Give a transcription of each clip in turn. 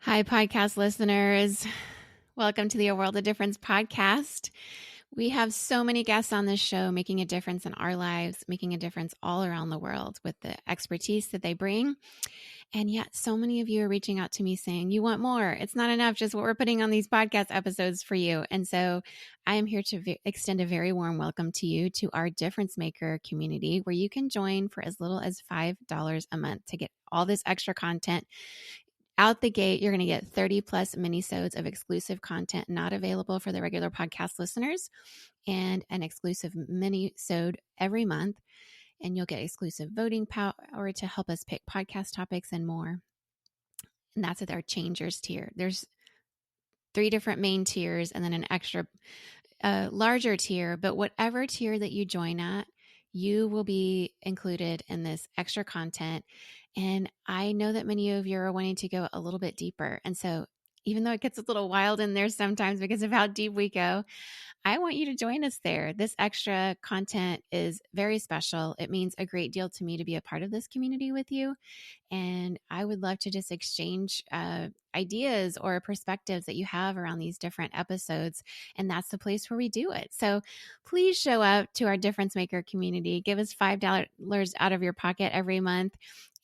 Hi, podcast listeners. Welcome to the A World of Difference podcast. We have so many guests on this show making a difference in our lives, making a difference all around the world with the expertise that they bring. And yet so many of you are reaching out to me saying, you want more. It's not enough just what we're putting on these podcast episodes for you. And so I am here to extend a very warm welcome to you to our Difference Maker community, where you can join for as little as $5 a month to get all this extra content. Out the gate, you're going to get 30 plus mini-sodes of exclusive content not available for the regular podcast listeners, and an exclusive mini-sode every month. And you'll get exclusive voting power to help us pick podcast topics and more. And that's at our Changers tier. There's 3 different main tiers and then an extra larger tier. But whatever tier that you join at, you will be included in this extra content. And I know that many of you are wanting to go a little bit deeper. And so even though it gets a little wild in there sometimes because of how deep we go, I want you to join us there. This extra content is very special. It means a great deal to me to be a part of this community with you. And I would love to just exchange ideas or perspectives that you have around these different episodes. And that's the place where we do it. So please show up to our Difference Maker community. Give us $5 out of your pocket every month.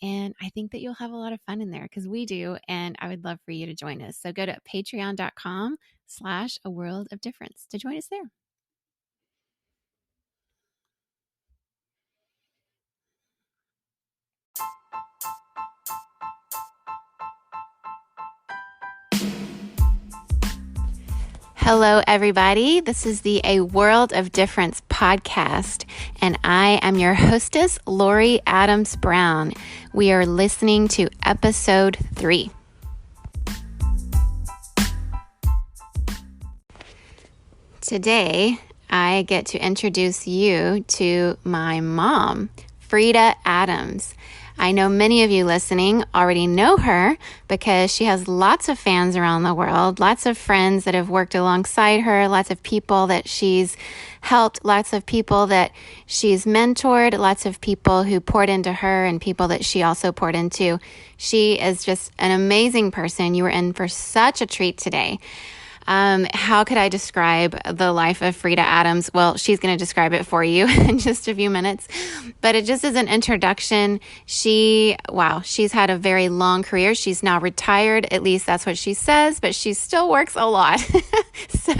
And I think that you'll have a lot of fun in there because we do. And I would love for you to join us. So go to patreon.com/A World of Difference to join us there. Hello, everybody. This is the A World of Difference podcast, and I am your hostess, Lori Adams Brown. We are listening to episode 3. Today, I get to introduce you to my mom, Freida Adams. I know many of you listening already know her because she has lots of fans around the world, lots of friends that have worked alongside her, lots of people that she's helped, lots of people that she's mentored, lots of people who poured into her and people that she also poured into. She is just an amazing person. You were in for such a treat today. How could I describe the life of Freida Adams? Well, she's going to describe it for you in just a few minutes, but it just is an introduction. She's had a very long career. She's now retired. At least that's what she says, but she still works a lot. So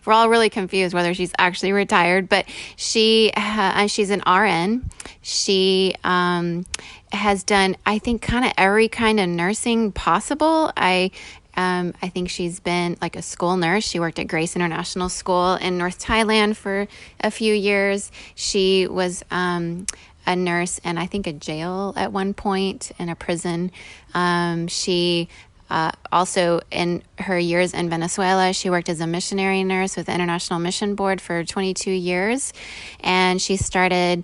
we're all really confused whether she's actually retired, but she's an RN. She, has done, I think, kind of every kind of nursing possible. I think she's been like a school nurse. She worked at Grace International School in North Thailand for a few years. She was a nurse in, I think, a jail at one point, in a prison. She also, in her years in Venezuela, she worked as a missionary nurse with the International Mission Board for 22 years. And she started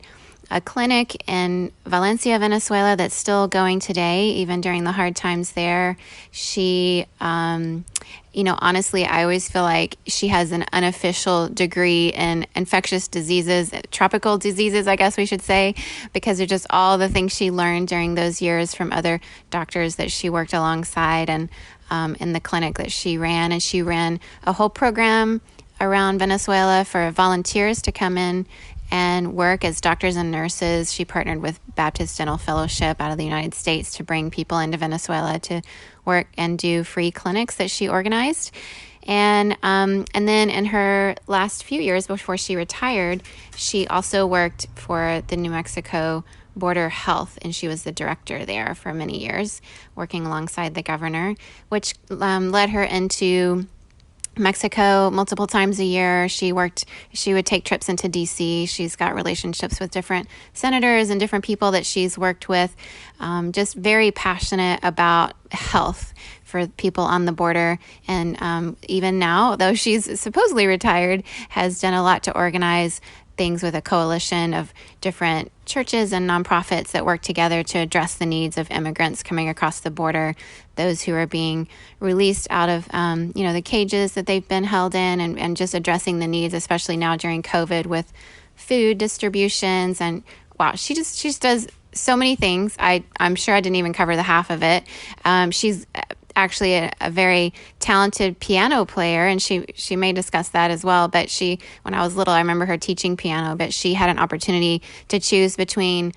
a clinic in Valencia, Venezuela, that's still going today, even during the hard times there. She, honestly, I always feel like she has an unofficial degree in infectious diseases, tropical diseases, I guess we should say, because of just all the things she learned during those years from other doctors that she worked alongside and in the clinic that she ran. And she ran a whole program around Venezuela for volunteers to come in and work as doctors and nurses. She partnered with Baptist Dental Fellowship out of the United States to bring people into Venezuela to work and do free clinics that she organized. And then in her last few years before she retired, she also worked for the New Mexico Border Health, and she was the director there for many years, working alongside the governor, which led her into Mexico multiple times a year. She would take trips into DC. She's got relationships with different senators and different people that she's worked with. Just very passionate about health for people on the border. And even now, though she's supposedly retired, has done a lot to organize things with a coalition of different churches and nonprofits that work together to address the needs of immigrants coming across the border, those who are being released out of, the cages that they've been held in, and just addressing the needs, especially now during COVID with food distributions. And wow, she just does so many things. I'm sure I didn't even cover the half of it. She's actually a very talented piano player, and she may discuss that as well. But when I was little, I remember her teaching piano, but she had an opportunity to choose between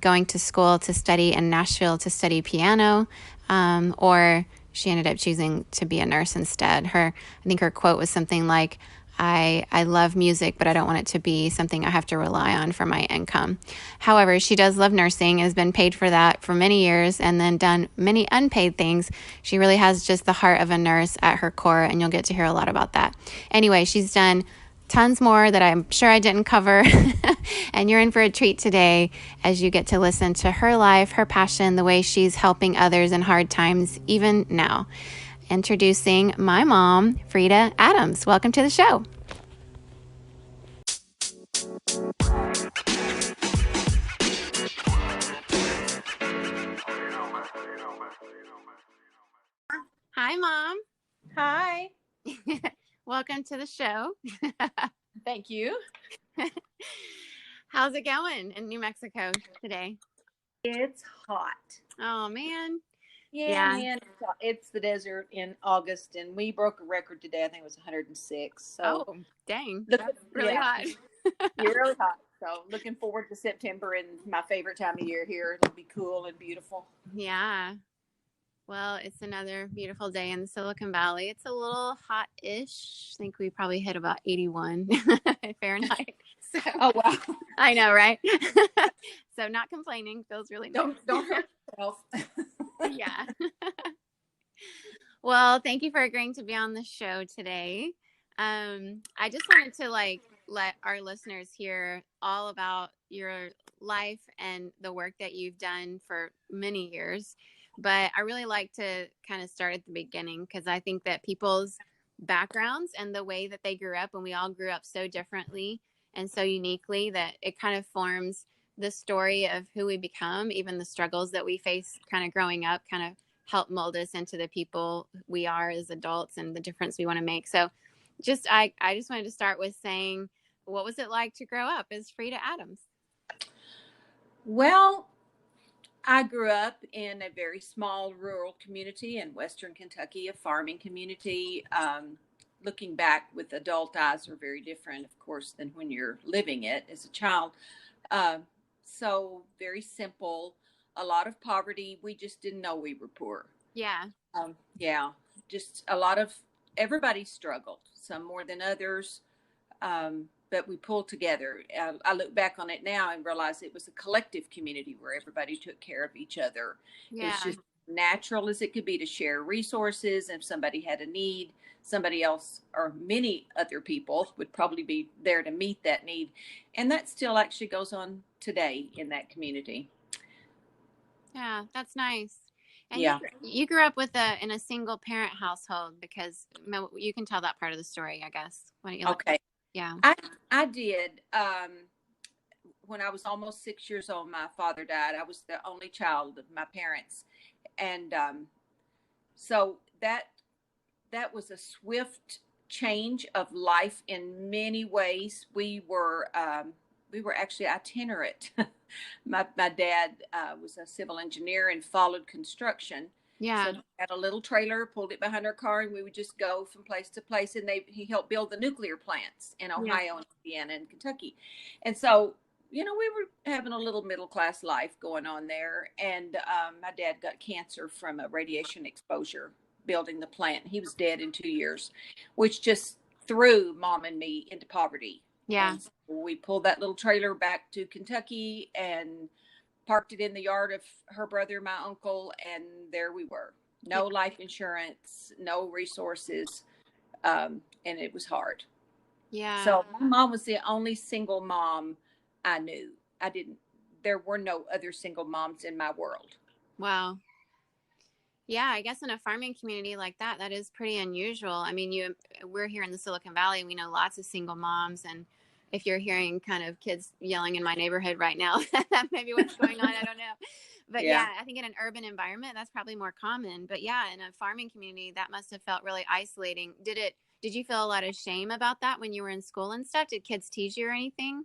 going to school to study in Nashville to study piano, or she ended up choosing to be a nurse instead. I think her quote was something like, I love music, but I don't want it to be something I have to rely on for my income. However, she does love nursing, has been paid for that for many years, and then done many unpaid things. She really has just the heart of a nurse at her core, and you'll get to hear a lot about that. Anyway, she's done tons more that I'm sure I didn't cover. And you're in for a treat today as you get to listen to her life, her passion, the way she's helping others in hard times, even now. Introducing my mom, Freida Adams. Welcome to the show. Hi, Mom. Hi. Welcome to the show. Thank you. How's it going in New Mexico today? It's hot. Oh, man. Yeah. Man. It's the desert in August, and we broke a record today. I think it was 106. So, oh, dang. That's really hot. You're really hot. So, looking forward to September and my favorite time of year here. It'll be cool and beautiful. Yeah. Well, it's another beautiful day in the Silicon Valley. It's a little hot-ish. I think we probably hit about 81 Fahrenheit. So, oh, wow. I know, right? So not complaining. Feels really nice. Don't hurt yourself. Yeah. Well, thank you for agreeing to be on the show today. I just wanted to let our listeners hear all about your life and the work that you've done for many years. But I really like to kind of start at the beginning, because I think that people's backgrounds and the way that they grew up, and we all grew up so differently and so uniquely, that it kind of forms the story of who we become. Even the struggles that we face kind of growing up kind of help mold us into the people we are as adults and the difference we want to make. So I just wanted to start with saying, what was it like to grow up as Freida Adams? Well, I grew up in a very small rural community in Western Kentucky, a farming community. Looking back with adult eyes are very different, of course, than when you're living it as a child. So very simple, a lot of poverty. We just didn't know we were poor. Yeah. Just a lot of, everybody struggled, some more than others. But we pulled together. I look back on it now and realize it was a collective community where everybody took care of each other. Yeah. It's just natural as it could be to share resources. If somebody had a need, somebody else or many other people would probably be there to meet that need. And that still actually goes on today in that community. Yeah, that's nice. And yeah. You grew up in a single parent household, because you can tell that part of the story, I guess. Why don't you Okay. Yeah. I did. When I was almost 6 years old, my father died. I was the only child of my parents. And so that was a swift change of life in many ways. We were actually itinerant. My dad was a civil engineer and followed construction. Yeah. So we had a little trailer, pulled it behind our car, and we would just go from place to place. And he helped build the nuclear plants in Ohio and Indiana and Kentucky. And so, we were having a little middle class life going on there. And my dad got cancer from a radiation exposure building the plant. He was dead in 2 years, which just threw Mom and me into poverty. Yeah. And so we pulled that little trailer back to Kentucky and parked it in the yard of her brother, my uncle, and there we were. No life insurance, no resources, and it was hard. Yeah. So my mom was the only single mom I knew. There were no other single moms in my world. Wow. Yeah, I guess in a farming community like that is pretty unusual. I mean, we're here in the Silicon Valley, and we know lots of single moms, and if you're hearing kind of kids yelling in my neighborhood right now, that may be what's going on. I don't know. But yeah, I think in an urban environment, that's probably more common. But yeah, in a farming community, that must have felt really isolating. Did you feel a lot of shame about that when you were in school and stuff? Did kids tease you or anything?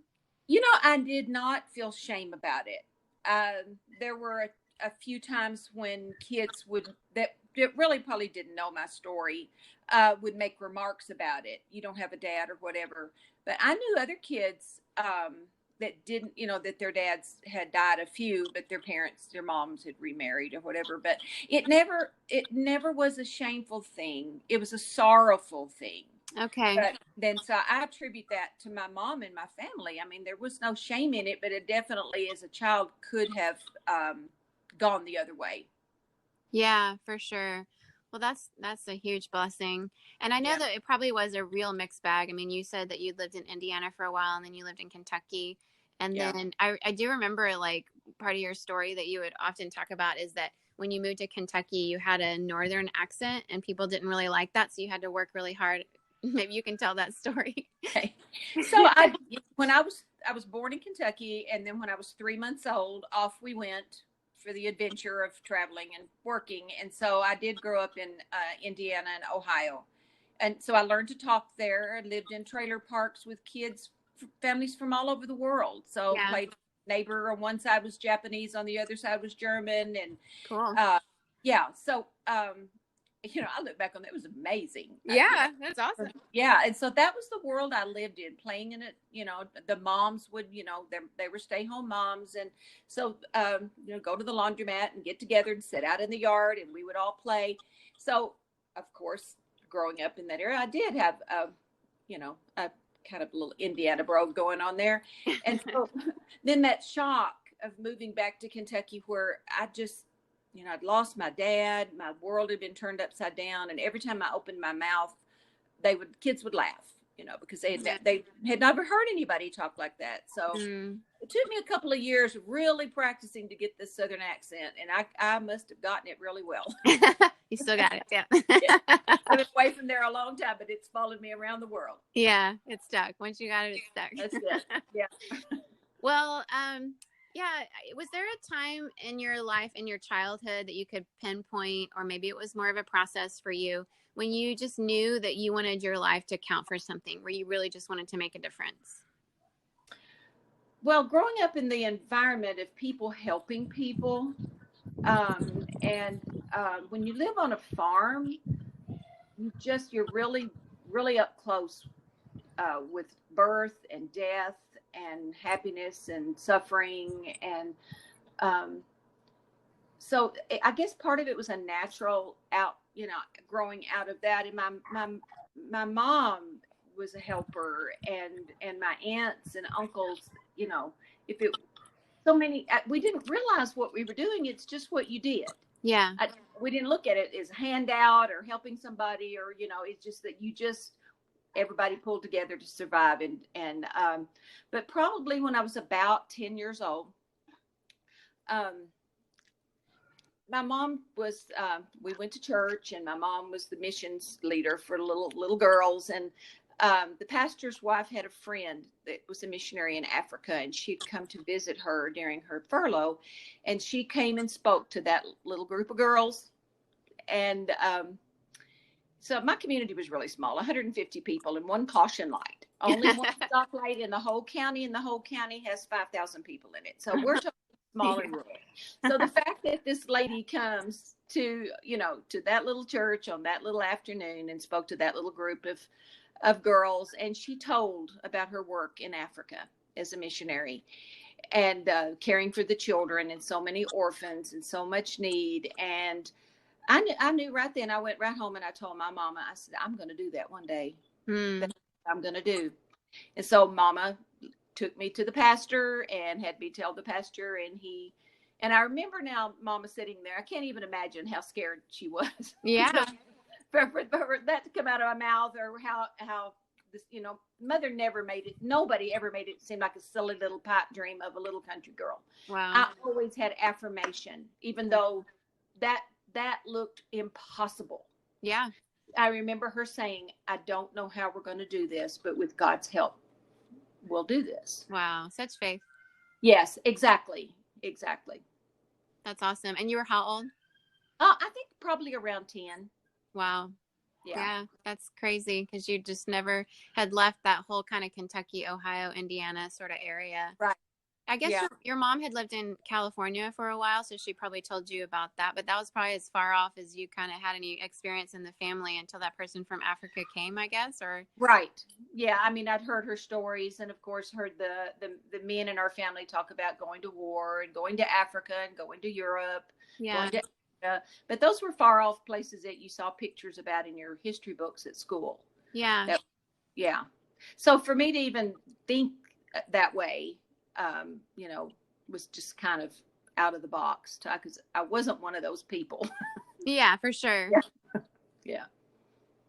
I did not feel shame about it. There were a few times when kids really probably didn't know my story would make remarks about it. You don't have a dad or whatever. But I knew other kids that didn't, that their dads had died, a few, but their moms had remarried or whatever. But it never was a shameful thing. It was a sorrowful thing. Okay. But then, so I attribute that to my mom and my family. I mean, there was no shame in it, but it definitely, as a child, could have gone the other way. Yeah, for sure. Well, that's a huge blessing. And I know that it probably was a real mixed bag. I mean, you said that you lived in Indiana for a while and then you lived in Kentucky. And then I do remember, like, part of your story that you would often talk about is that when you moved to Kentucky, you had a northern accent and people didn't really like that. So you had to work really hard. Maybe you can tell that story. Okay. So when I was born in Kentucky, and then when I was 3 months old, off we went for the adventure of traveling and working. And so I did grow up in Indiana and Ohio. And so I learned to talk there. I lived in trailer parks with kids, families from all over the world. So played neighbor on one side was Japanese, on the other side was German. And cool. So I look back on that, it was amazing. Yeah, that's awesome. Yeah. And so that was the world I lived in, playing in it. The moms would, they were stay-home moms. And so, go to the laundromat and get together and sit out in the yard, and we would all play. So, of course, growing up in that area, I did have, a kind of little Indiana brogue going on there. And so then that shock of moving back to Kentucky, where I just, I'd lost my dad, my world had been turned upside down. And every time I opened my mouth, kids would laugh, because they had never heard anybody talk like that. So it took me a couple of years really practicing to get this Southern accent. And I must have gotten it really well. You still got it. Yeah. I've been away from there a long time, but it's followed me around the world. Yeah. It's stuck. Once you got it, it's stuck. That's it. Yeah. Well, yeah. Was there a time in your life, in your childhood, that you could pinpoint, or maybe it was more of a process for you, when you just knew that you wanted your life to count for something, where you really just wanted to make a difference? Well, growing up in the environment of people helping people, and when you live on a farm, you're really, really up close with birth and death and happiness and suffering. And so I guess part of it was a natural growing out of that. And my mom was a helper, and my aunts and uncles, we didn't realize what we were doing. It's just what you did. Yeah. We didn't look at it as a handout or helping somebody, or, it's just that everybody pulled together to survive. But probably when I was about 10 years old, my mom was, we went to church, and my mom was the missions leader for little girls. And the pastor's wife had a friend that was a missionary in Africa, and she'd come to visit her during her furlough. And she came and spoke to that little group of girls. And so my community was really small, 150 people and one caution light, only one stoplight in the whole county, and the whole county has 5,000 people in it. So we're small and rural. So the fact that this lady comes to that little church on that little afternoon and spoke to that little group of girls, and she told about her work in Africa as a missionary, and caring for the children, and so many orphans and so much need. And I knew right then. I went right home and I told my mama, I said, I'm going to do that one day. That's what I'm going to do. And so mama took me to the pastor and had me tell the pastor, and I remember now mama sitting there. I can't even imagine how scared she was. Yeah. for that to come out of my mouth, or how this, mother nobody ever made it seem like a silly little pipe dream of a little country girl. Wow. I always had affirmation, even though that looked impossible. Yeah. I remember her saying, I don't know how we're going to do this, but with God's help, we'll do this. Wow. Such faith. Yes, exactly. That's awesome. And you were how old? I think probably around 10. Wow. Yeah. That's crazy, because you just never had left that whole kind of Kentucky, Ohio, Indiana sort of area. Right. I guess Yeah. your mom had lived in California for a while, so she probably told you about that. But that was probably as far off as you kind of had any experience in the family until that person from Africa came, I guess, or Right. Yeah. I mean, I'd heard her stories, and of course heard the men in our family talk about going to war and going to Africa and going to Europe, yeah, going to Asia. But those were far off places that you saw pictures about in your history books at school. yeah. That, yeah. So for me to even think that way, was just kind of out of the box, because I wasn't one of those people. Yeah, for sure. Yeah. Yeah.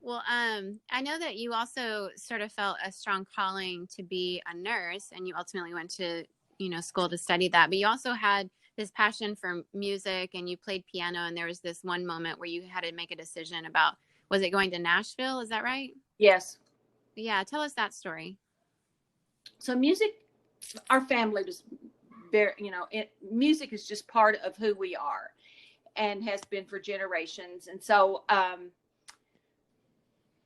Well, I know that you also sort of felt a strong calling to be a nurse, and you ultimately went to, school to study that. But you also had this passion for music, and you played piano. And there was this one moment where you had to make a decision about, was it going to Nashville? Is that right? Yes. Yeah. Tell us that story. So music, our family was very, music is just part of who we are and has been for generations. And so I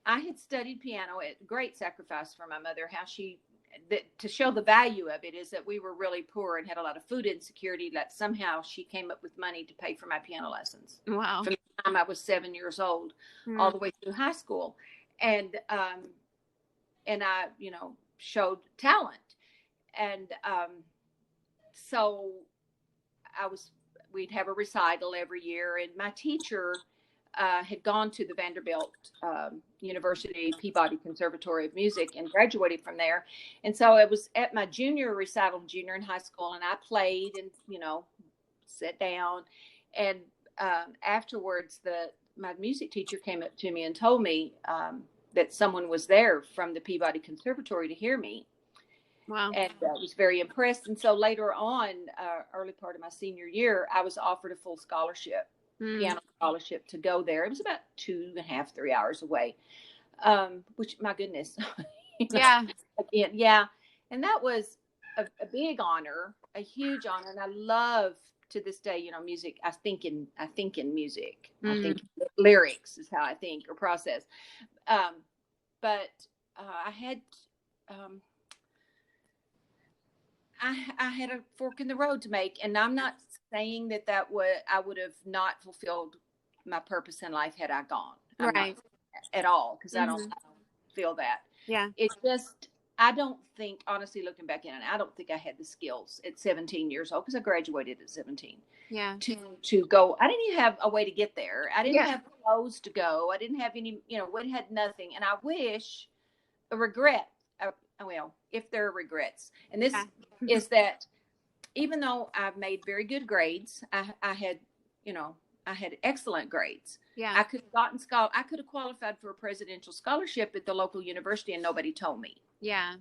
had studied piano at great sacrifice for my mother. To show the value of it is that we were really poor and had a lot of food insecurity, that somehow she came up with money to pay for my piano lessons. Wow. From the time I was 7 years old, all the way through high school. And I, showed talent. And so we'd have a recital every year, and my teacher had gone to the Vanderbilt University Peabody Conservatory of Music and graduated from there. And so it was at my junior recital, junior in high school, and I played and, sat down. And afterwards, my music teacher came up to me and told me that someone was there from the Peabody Conservatory to hear me. Wow. And was very impressed. And so later on, early part of my senior year, I was offered a full scholarship, piano scholarship, to go there. It was about 2.5, 3 hours away, which, my goodness. Yeah. Again, yeah. And that was a big honor, a huge honor. And I love, to this day, music. I think in music. I think lyrics is how I think or process. But I had... I had a fork in the road to make, and I'm not saying that I would have not fulfilled my purpose in life had I gone. I'm right. not at all, because I don't feel that. Yeah. It's just, I don't think, honestly, looking back in it, I don't think I had the skills at 17 years old, because I graduated at 17. Yeah. To go. I didn't even have a way to get there. I didn't have clothes to go. I didn't have any, we had nothing. And I wish, a regret, well, if there are regrets, and this is that even though I've made very good grades, I had excellent grades. Yeah. I could have qualified for a presidential scholarship at the local university, and nobody told me. Yeah.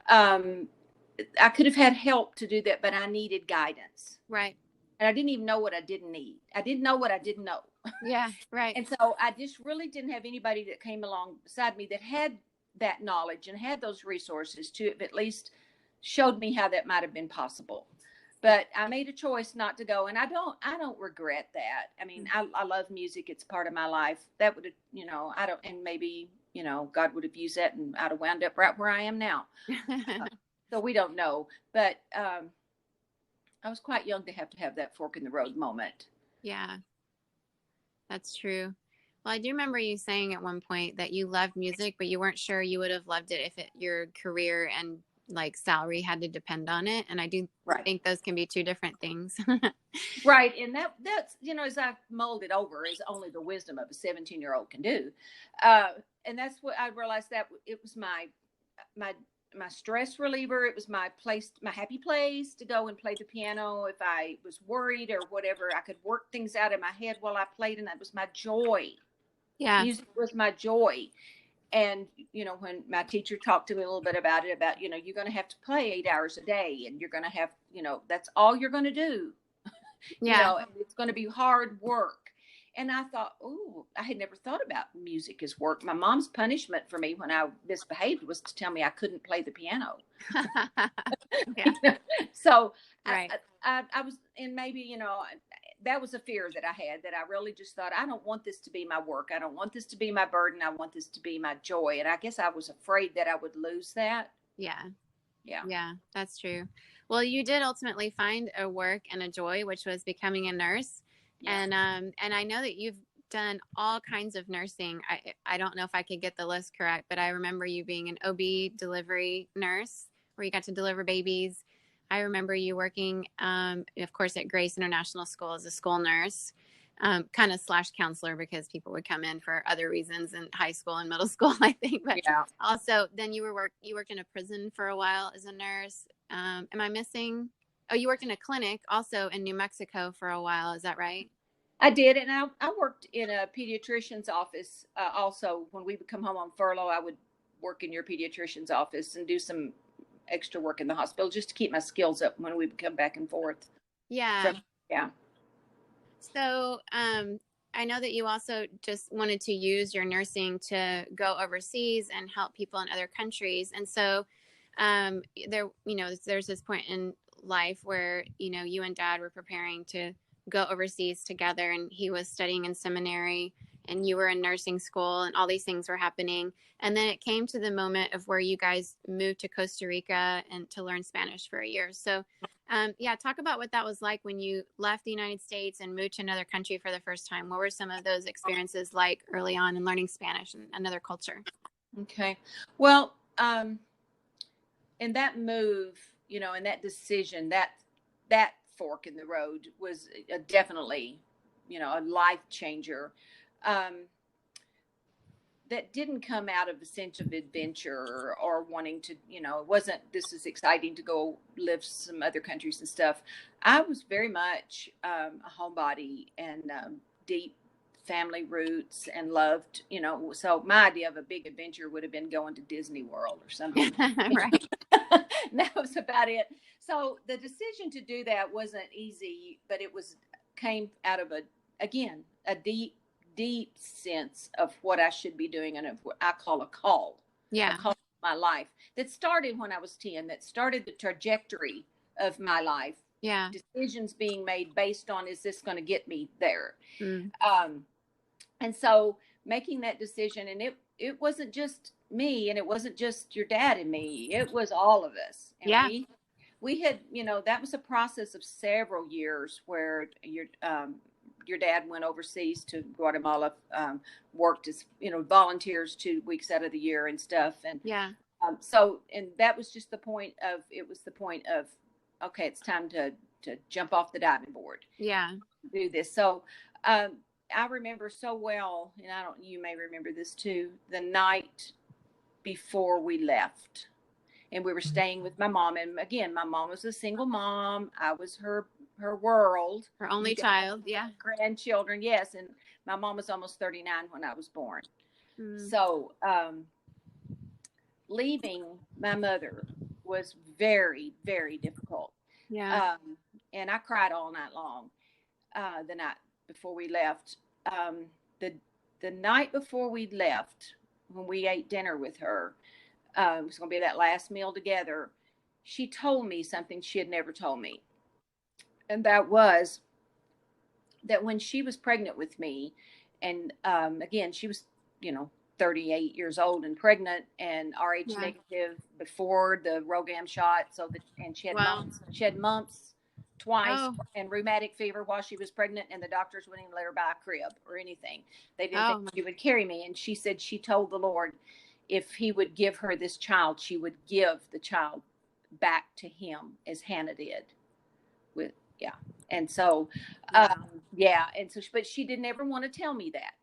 I could have had help to do that, but I needed guidance. Right. And I didn't even know what I didn't need. I didn't know what I didn't know. Yeah. Right. And so I just really didn't have anybody that came along beside me that had that knowledge and had those resources to at least showed me how that might have been possible. But I made a choice not to go, and I don't regret that. I mean, I love music. It's part of my life. That would have, and maybe, God would have used that, and I'd have wound up right where I am now. So we don't know, but I was quite young to have that fork in the road moment. Yeah, that's true. Well, I do remember you saying at one point that you loved music, but you weren't sure you would have loved it if your career and like salary had to depend on it. And I do think those can be two different things. Right. And that's, as I molded over, is only the wisdom of a 17-year-old can do. And that's what I realized, that it was my stress reliever. It was my happy place to go and play the piano. If I was worried or whatever, I could work things out in my head while I played, and that was my joy. Yeah. Music was my joy. And, when my teacher talked to me a little bit about it, you're going to have to play 8 hours a day, and you're going to have, that's all you're going to do. Yeah. And it's going to be hard work. And I thought, I had never thought about music as work. My mom's punishment for me when I misbehaved was to tell me I couldn't play the piano. So right. I was, and maybe, that was a fear that I had, that I really just thought, I don't want this to be my work. I don't want this to be my burden. I want this to be my joy. And I guess I was afraid that I would lose that. Yeah. Yeah. Yeah, that's true. Well, you did ultimately find a work and a joy, which was becoming a nurse. Yeah. And I know that you've done all kinds of nursing. I don't know if I could get the list correct, but I remember you being an OB delivery nurse where you got to deliver babies. I remember you working, of course, at Grace International School as a school nurse, kind of slash counselor because people would come in for other reasons in high school and middle school, I think. But Yeah. also, then you worked in a prison for a while as a nurse. Am I missing? Oh, you worked in a clinic also in New Mexico for a while. Is that right? I did, and I worked in a pediatrician's office. Also, when we would come home on furlough, I would work in your pediatrician's office and do some extra work in the hospital just to keep my skills up when we would come back and forth. Yeah. From, yeah. So, I know that you also just wanted to use your nursing to go overseas and help people in other countries. And so, there's this point in life where, you and Dad were preparing to go overseas together, and he was studying in seminary and you were in nursing school, and all these things were happening. And then it came to the moment of where you guys moved to Costa Rica and to learn Spanish for a year. So, yeah, talk about what that was like when you left the United States and moved to another country for the first time. What were some of those experiences like early on in learning Spanish and another culture? Okay. Well, in that move, and that decision, that fork in the road was definitely, a life changer. That didn't come out of a sense of adventure or wanting to, it wasn't, this is exciting to go live some other countries and stuff. I was very much a homebody and deep family roots and loved, so my idea of a big adventure would have been going to Disney World or something. Right. That was about it. So the decision to do that wasn't easy, but came out of a deep sense of what I should be doing and of what I call a call. Yeah. A call to my life that started when I was 10, that started the trajectory of my life. Yeah. Decisions being made based on, is this going to get me there? Mm. And so making that decision, and it wasn't just me, and it wasn't just your dad and me, it was all of us. And Yeah. we had, that was a process of several years where your dad went overseas to Guatemala, worked as, volunteers 2 weeks out of the year and stuff. And yeah. So, and that was just the point of, okay, it's time to jump off the diving board. Yeah. Do this. So, I remember so well, and you may remember this too, the night before we left. And we were staying with my mom. And again, my mom was a single mom. I was her world. Her only child. Yeah. Grandchildren. Yes. And my mom was almost 39 when I was born. Mm. So, leaving my mother was very, very difficult. Yeah. And I cried all night long, the night before we left. The night before we left, when we ate dinner with her, it was going to be that last meal together. She told me something she had never told me. And that was that when she was pregnant with me, and again, she was, 38 years old and pregnant and RH negative before the Rogam shot. And she had mumps. She had mumps twice and rheumatic fever while she was pregnant, and the doctors wouldn't even let her buy a crib or anything. They didn't think she would carry me. And she said she told the Lord, if he would give her this child, she would give the child back to him as Hannah did. And so, but she didn't ever want to tell me that.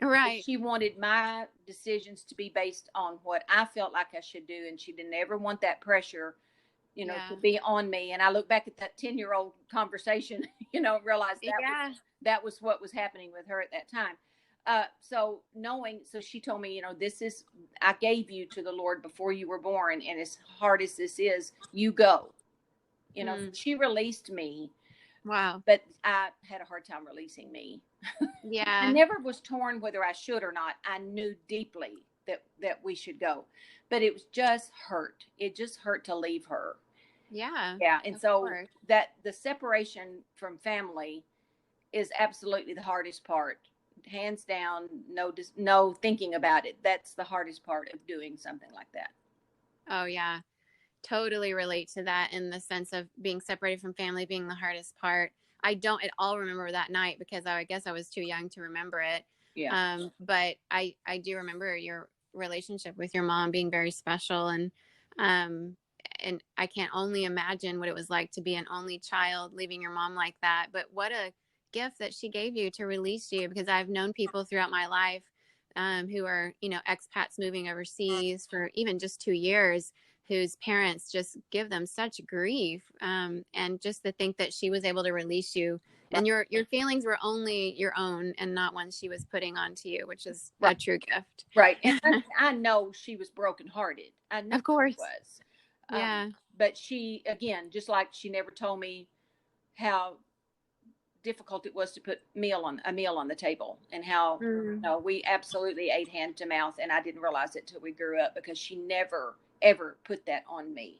Right. She wanted my decisions to be based on what I felt like I should do, and she didn't ever want that pressure, to be on me. And I look back at that 10-year-old conversation, realized that was what was happening with her at that time. So she told me, I gave you to the Lord before you were born. And as hard as this is, you go, she released me. Wow. But I had a hard time releasing me. Yeah. I never was torn whether I should or not. I knew deeply that we should go, but it was just hurt. It just hurt to leave her. Yeah. Yeah. And so that the separation from family is absolutely the hardest part. Hands down, no thinking about it. That's the hardest part of doing something like that. Oh, yeah. totally relate to that in the sense of being separated from family being the hardest part. I don't at all remember that night because I guess I was too young to remember it. Yeah. But I do remember your relationship with your mom being very special, um, and I can't only imagine what it was like to be an only child leaving your mom like that. But what a gift that she gave you to release you, because I've known people throughout my life who are, expats moving overseas for even just 2 years, whose parents just give them such grief. And just to think that she was able to release you and your feelings were only your own and not ones she was putting onto you, which is a true gift. Right. And I know she was brokenhearted. I know Of course. she was. Yeah. But she, again, just like she never told me how difficult it was to put a meal on the table, and how we absolutely ate hand to mouth, and I didn't realize it till we grew up, because she never ever put that on me.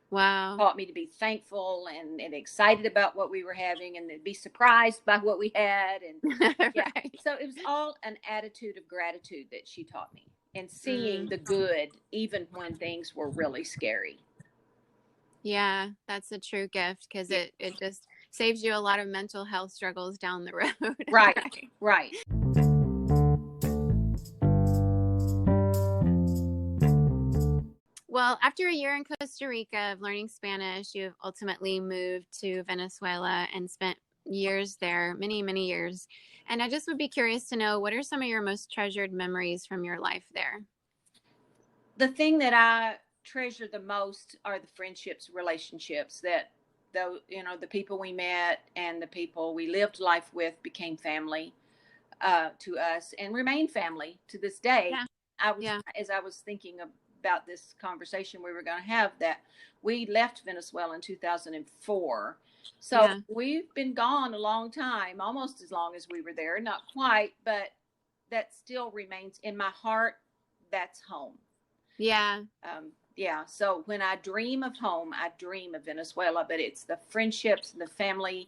Wow. Taught me to be thankful and excited about what we were having, and to be surprised by what we had, and Right. So it was all an attitude of gratitude that she taught me, and seeing the good even when things were really scary. Yeah, that's a true gift, because it just saves you a lot of mental health struggles down the road. Right. Well, after a year in Costa Rica of learning Spanish, you've ultimately moved to Venezuela and spent years there, many, many years. And I just would be curious to know, what are some of your most treasured memories from your life there? The thing that I treasure the most are the friendships, relationships that, the people we met and the people we lived life with became family to us, and remain family to this day. As I was thinking about this conversation we were going to have, that we left Venezuela in 2004. So we've been gone a long time, almost as long as we were there. Not quite, but that still remains in my heart. That's home. Yeah. So when I dream of home, I dream of Venezuela, but it's the friendships and the family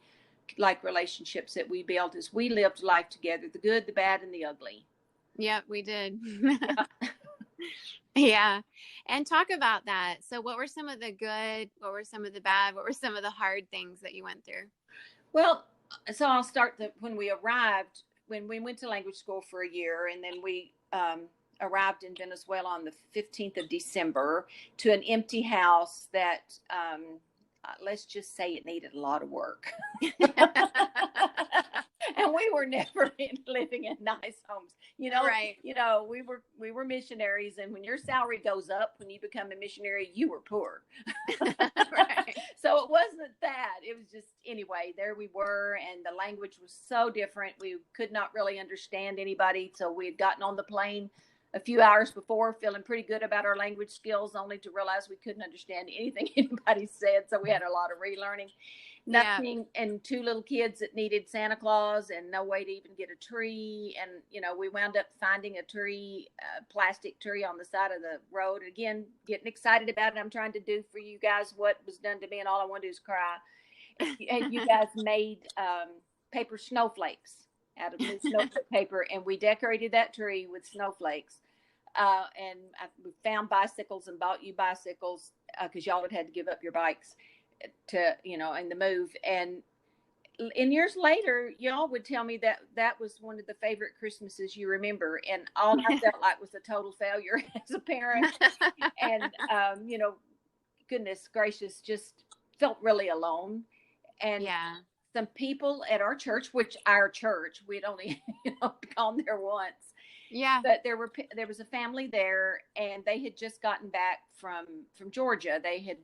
like relationships that we built as we lived life together, the good, the bad, and the ugly. Yep, we did. Yeah. And talk about that. So what were some of the good? What were some of the bad? What were some of the hard things that you went through? Well, so I'll start when we arrived, when we went to language school for a year, and then we arrived in Venezuela on the 15th of December to an empty house that, let's just say, it needed a lot of work. And we were never living in nice homes, Right. We were missionaries, and when your salary goes up when you become a missionary, you were poor. Right. So it wasn't that. It was just, anyway, there we were, and the language was so different. We could not really understand anybody. So we had gotten on the plane a few hours before, feeling pretty good about our language skills, only to realize we couldn't understand anything anybody said. So we had a lot of relearning. Nothing, and two little kids that needed Santa Claus, and no way to even get a tree. And, we wound up finding a tree, a plastic tree on the side of the road. Again, getting excited about it. I'm trying to do for you guys what was done to me, and all I want to do is cry. And you guys made paper snowflakes out of new snowflake paper, and we decorated that tree with snowflakes. And we found bicycles and bought you bicycles, because y'all had to give up your bikes to, in the move. And years later, y'all would tell me that was one of the favorite Christmases you remember. And all I felt like was a total failure as a parent. And, goodness gracious, just felt really alone. And some people at our church, we'd only gone there once. Yeah. But there was a family there, and they had just gotten back from Georgia. They had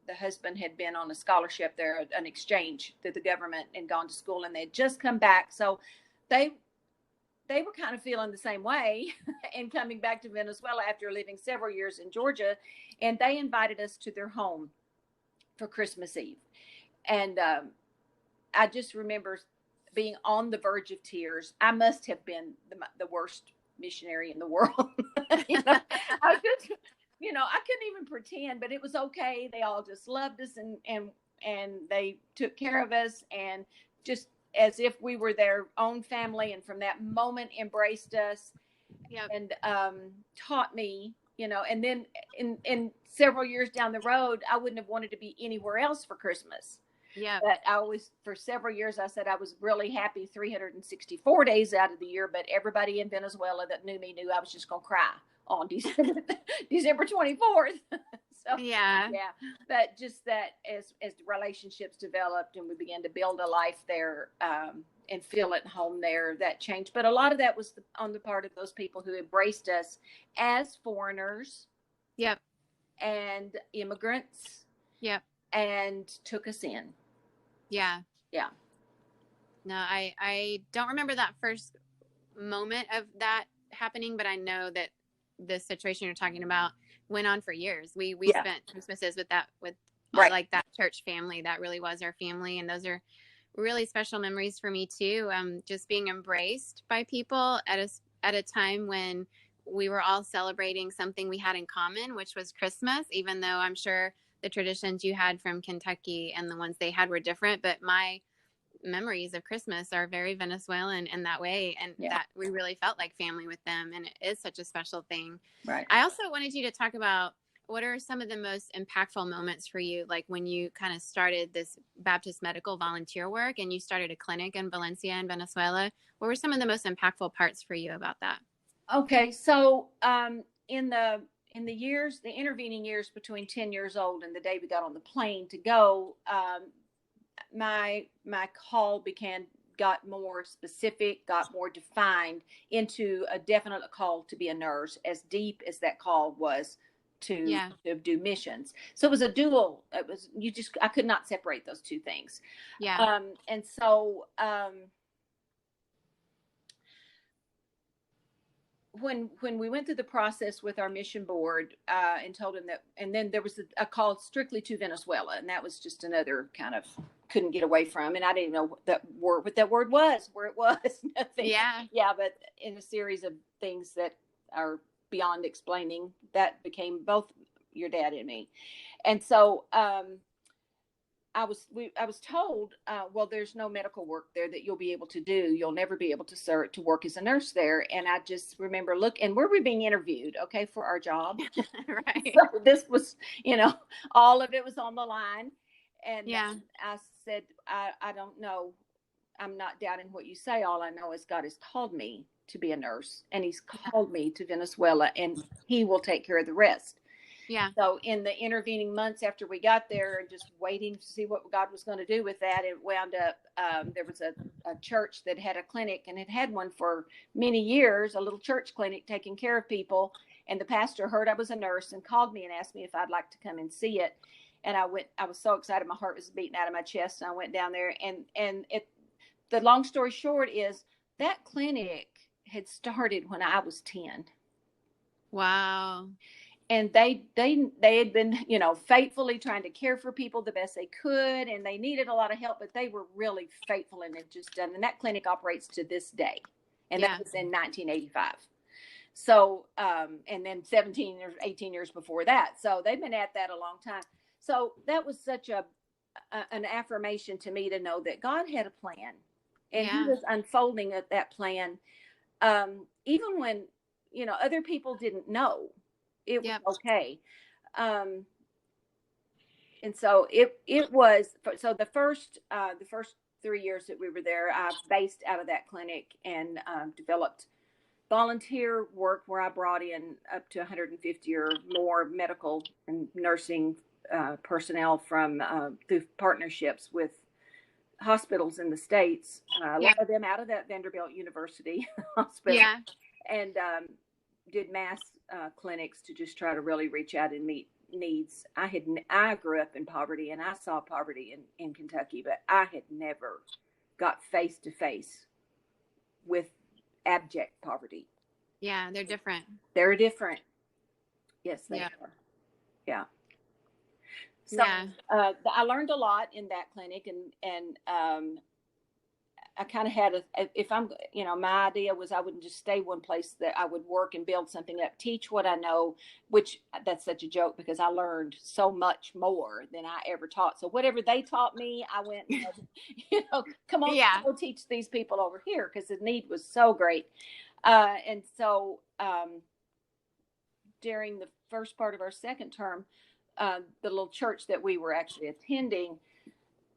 the husband had been on a scholarship there, an exchange through the government, and gone to school, and they had just come back. So they were kind of feeling the same way and coming back to Venezuela after living several years in Georgia, and they invited us to their home for Christmas Eve. And I just remember being on the verge of tears. I must have been the worst missionary in the world. I couldn't even pretend, but it was okay. They all just loved us, and they took care of us, and just as if we were their own family, and from that moment embraced us. Yep. And taught me and then in several years down the road, I wouldn't have wanted to be anywhere else for Christmas. Yeah. But for several years, I said I was really happy 364 days out of the year, but everybody in Venezuela that knew me knew I was just going to cry on December 24th. So, Yeah. but just that as the relationships developed and we began to build a life there, and feel at home there, that changed. But a lot of that was on the part of those people who embraced us as foreigners. Yep. And immigrants. Yep. And took us in. Yeah. Yeah. No, I don't remember that first moment of that happening, but I know that the situation you're talking about went on for years. We spent Christmases with right. like that church family. That really was our family. And those are really special memories for me too. Just being embraced by people at a time when we were all celebrating something we had in common, which was Christmas, even though I'm sure the traditions you had from Kentucky and the ones they had were different. But my memories of Christmas are very Venezuelan in that way. And that we really felt like family with them. And it is such a special thing. Right. I also wanted you to talk about what are some of the most impactful moments for you? Like when you kind of started this Baptist medical volunteer work and you started a clinic in Valencia in Venezuela. What were some of the most impactful parts for you about that? Okay. So, in the intervening years between 10 years old and the day we got on the plane to go, my call got more specific, got more defined into a definite call to be a nurse, as deep as that call was to do missions. So it was I could not separate those two things. Yeah. And so, when we went through the process with our mission board, and told them that, and then there was a call strictly to Venezuela, and that was just another kind of couldn't get away from, and I didn't know what that word was, where it was. Nothing. Yeah, but in a series of things that are beyond explaining, that became both your dad and me. And so I was told, well, there's no medical work there that you'll be able to do. You'll never be able to work as a nurse there. And I just remember and where we're being interviewed, okay, for our job. Right. So this was, all of it was on the line. And I said, I don't know. I'm not doubting what you say. All I know is God has called me to be a nurse, and he's called me to Venezuela, and he will take care of the rest. Yeah. So in the intervening months after we got there and just waiting to see what God was going to do with that, it wound up, there was a church that had a clinic, and it had one for many years, a little church clinic taking care of people. And the pastor heard I was a nurse and called me and asked me if I'd like to come and see it. And I was so excited. My heart was beating out of my chest. And I went down there, and the long story short is that clinic had started when I was 10. Wow. And they had been, faithfully trying to care for people the best they could, and they needed a lot of help, but they were really faithful, and they've just done. And that clinic operates to this day, and that was in 1985. So, and then 17 or 18 years before that. So they've been at that a long time. So that was such an affirmation to me to know that God had a plan, and he was unfolding that plan, even when other people didn't know. It was okay. And so it was, so the first 3 years that we were there, I based out of that clinic and developed volunteer work where I brought in up to 150 or more medical and nursing personnel from through partnerships with hospitals in the States, a lot of them out of that Vanderbilt University hospital, and did mass clinics to just try to really reach out and meet needs. I grew up in poverty, and I saw poverty in Kentucky, but I had never got face to face with abject poverty. Yeah, they're different. They're different. Yes, they are. Yeah. So I learned a lot in that clinic, and I kind of had my idea was I wouldn't just stay one place, that I would work and build something up, teach what I know, which that's such a joke because I learned so much more than I ever taught. So whatever they taught me, I went, come on, go teach these people over here, because the need was so great. And so during the first part of our second term, the little church that we were actually attending,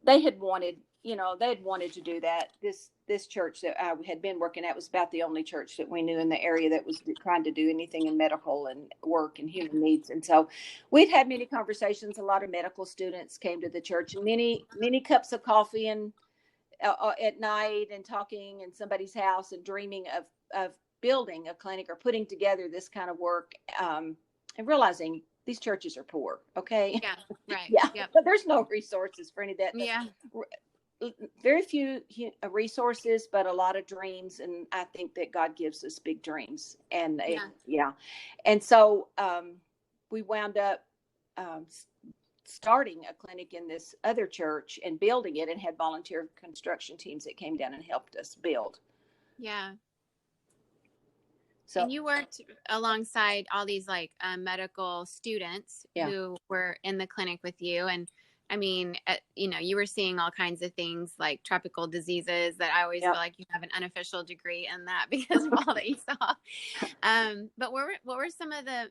they had wanted to do that. This church that I had been working at was about the only church that we knew in the area that was trying to do anything in medical and work and human needs. And so we'd had many conversations. A lot of medical students came to the church, and many cups of coffee and at night, and talking in somebody's house and dreaming of building a clinic or putting together this kind of work, and realizing these churches are poor. Okay. Yeah. Right. Yeah. Yep. But there's no resources for any of that. Yeah. Very few resources, but a lot of dreams. And I think that God gives us big dreams. And And so we wound up starting a clinic in this other church and building it, and had volunteer construction teams that came down and helped us build. Yeah. So, and you worked alongside all these like medical students who were in the clinic with you. And I mean, you were seeing all kinds of things like tropical diseases that I always feel like you have an unofficial degree in that because of all that you saw. But what were some of the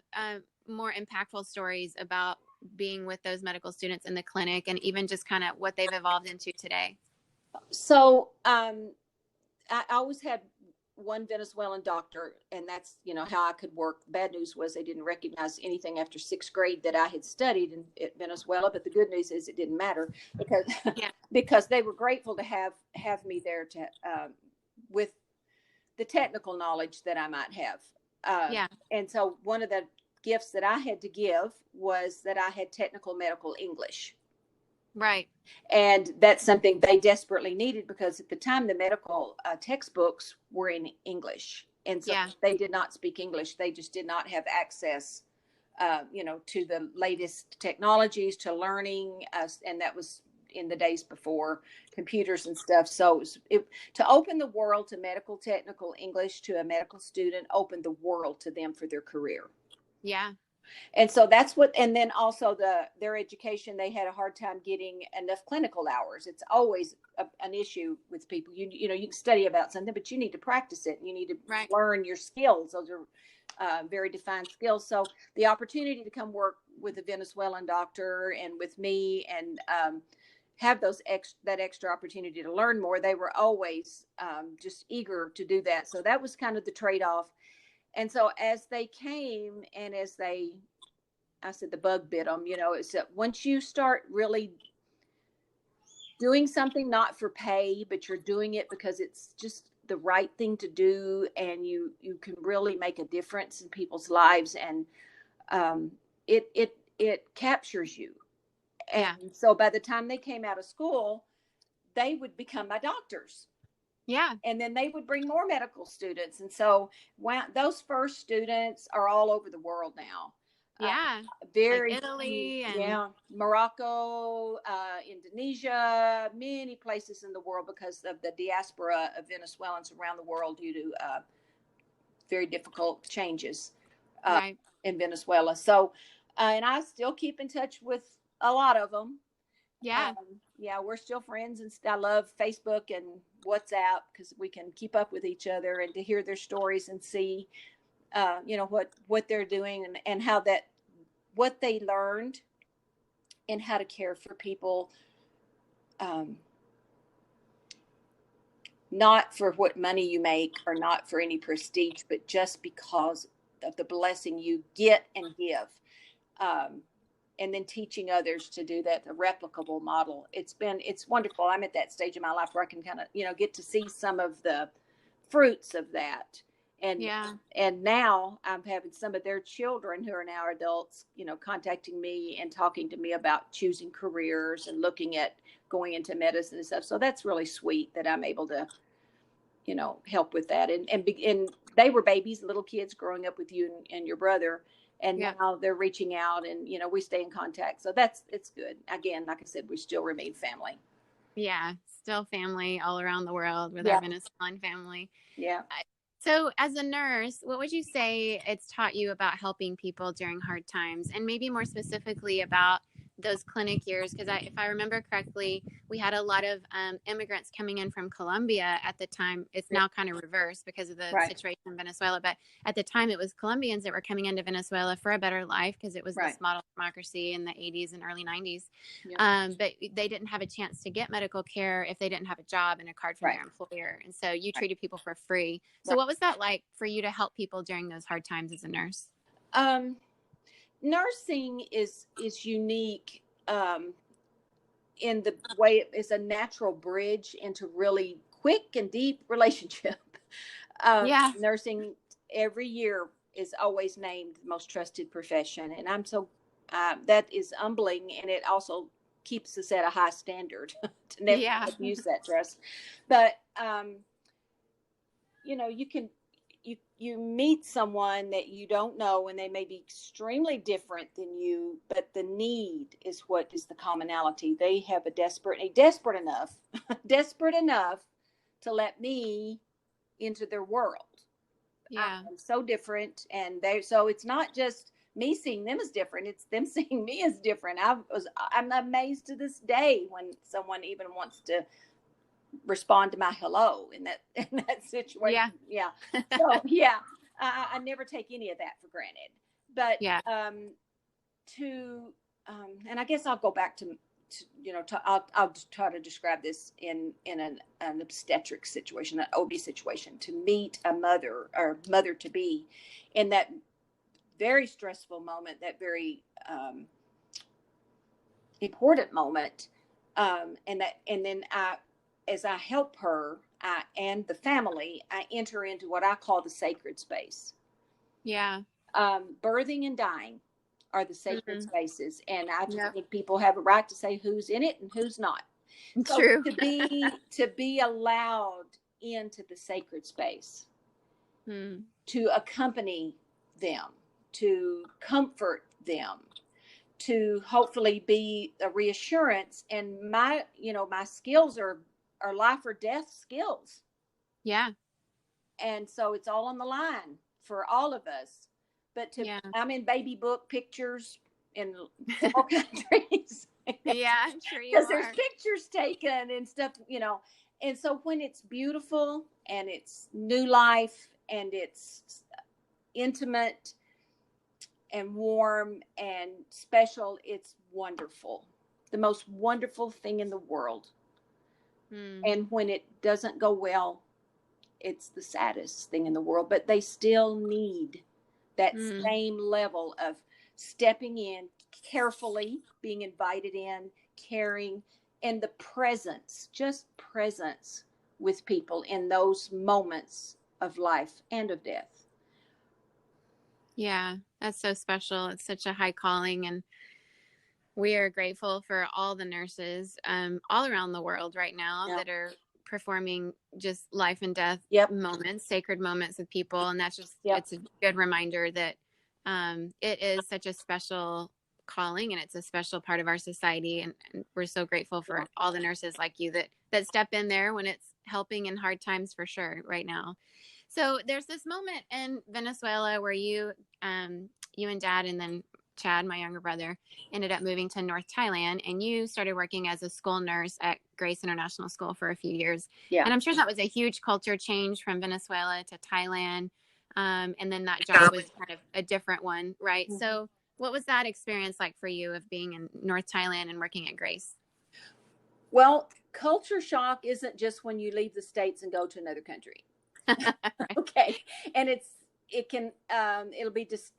more impactful stories about being with those medical students in the clinic, and even just kind of what they've evolved into today? So I always had one Venezuelan doctor, and that's, how I could work. The bad news was they didn't recognize anything after sixth grade that I had studied in Venezuela. But the good news is it didn't matter, because they were grateful to have me there to with the technical knowledge that I might have. And so one of the gifts that I had to give was that I had technical medical English. Right. And that's something they desperately needed, because at the time the medical textbooks were in English. And so they did not speak English. They just did not have access, to the latest technologies, to learning. And that was in the days before computers and stuff. So to open the world to medical technical English to a medical student opened the world to them for their career. Yeah. And so that's what, and then also their education, they had a hard time getting enough clinical hours. It's always an issue with people. You can study about something, but you need to practice it. You need to learn your skills. Those are very defined skills. So the opportunity to come work with a Venezuelan doctor and with me, and have that extra opportunity to learn more, they were always just eager to do that. So that was kind of the trade-off. And so as they came, and I said the bug bit them, it's that once you start really doing something not for pay, but you're doing it because it's just the right thing to do, and you can really make a difference in people's lives, and it captures you. And so by the time they came out of school, they would become my doctors. Yeah. And then they would bring more medical students. And so those first students are all over the world now. Yeah. Very like Italy and Morocco, Indonesia, many places in the world, because of the diaspora of Venezuelans around the world due to very difficult changes in Venezuela. So, and I still keep in touch with a lot of them. Yeah. We're still friends, and I love Facebook and WhatsApp, because we can keep up with each other and to hear their stories and see, what they're doing, and how what they learned, and how to care for people, not for what money you make, or not for any prestige, but just because of the blessing you get and give. And then teaching others to do that, the replicable model. It's wonderful. I'm at that stage of my life where I can kind of, get to see some of the fruits of that. And now I'm having some of their children, who are now adults, contacting me and talking to me about choosing careers and looking at going into medicine and stuff. So that's really sweet that I'm able to, help with that. And they were babies, little kids growing up with you and your brother. And now they're reaching out, and, we stay in contact. So it's good. Again, like I said, we still remain family. Yeah. Still family all around the world with our Venezuelan family. Yeah. So as a nurse, what would you say it's taught you about helping people during hard times, and maybe more specifically about those clinic years, because if I remember correctly, we had a lot of immigrants coming in from Colombia at the time. It's now kind of reversed because of the Right. situation in Venezuela. But at the time, it was Colombians that were coming into Venezuela for a better life, because it was Right. this model democracy in the 80s and early 90s. Yeah. But they didn't have a chance to get medical care if they didn't have a job and a card from Right. their employer. And so you treated people for free. So Right. what was that like for you to help people during those hard times as a nurse? Nursing is unique in the way it is a natural bridge into really quick and deep relationship. Yeah. Nursing every year is always named the most trusted profession, and I'm so that is humbling, and it also keeps us at a high standard to never abuse that trust. But you know, you meet someone that you don't know, and they may be extremely different than you, but the need is what is the commonality. They have desperate enough to let me into their world. Yeah. I'm so different, and so it's not just me seeing them as different, it's them seeing me as different. I'm amazed to this day when someone even wants to respond to my hello in that situation. Yeah. So yeah, I never take any of that for granted. But and I guess I'll go back to I'll try to describe this in an obstetric situation, an OB situation, to meet a mother or mother to be in that very stressful moment, that very important moment, and then as I help her and the family, I enter into what I call the sacred space. Yeah. Birthing and dying are the sacred spaces. And I just think people have a right to say who's in it and who's not. True. So to be allowed into the sacred space, to accompany them, to comfort them, to hopefully be a reassurance. And my skills are life or death skills. Yeah. And so it's all on the line for all of us. But I'm in baby book pictures in all countries. Yeah, I'm sure you are. Because there's pictures taken and stuff, And so when it's beautiful and it's new life and it's intimate and warm and special, it's wonderful. The most wonderful thing in the world. And when it doesn't go well, it's the saddest thing in the world. But they still need that same level of stepping in carefully, being invited in, caring, and the presence, just presence with people in those moments of life and of death. Yeah, that's so special. It's such a high calling, and we are grateful for all the nurses all around the world right now that are performing just life and death moments, sacred moments with people. And that's just, it's a good reminder that it is such a special calling, and it's a special part of our society. And we're so grateful for all the nurses like you that step in there when it's helping in hard times, for sure, right now. So there's this moment in Venezuela where you and Dad, and then Chad, my younger brother, ended up moving to North Thailand, and you started working as a school nurse at Grace International School for a few years. Yeah. And I'm sure that was a huge culture change from Venezuela to Thailand. And then that job was kind of a different one, right? Mm-hmm. So what was that experience like for you of being in North Thailand and working at Grace? Well, culture shock isn't just when you leave the States and go to another country. Right. Okay. And it'll be just,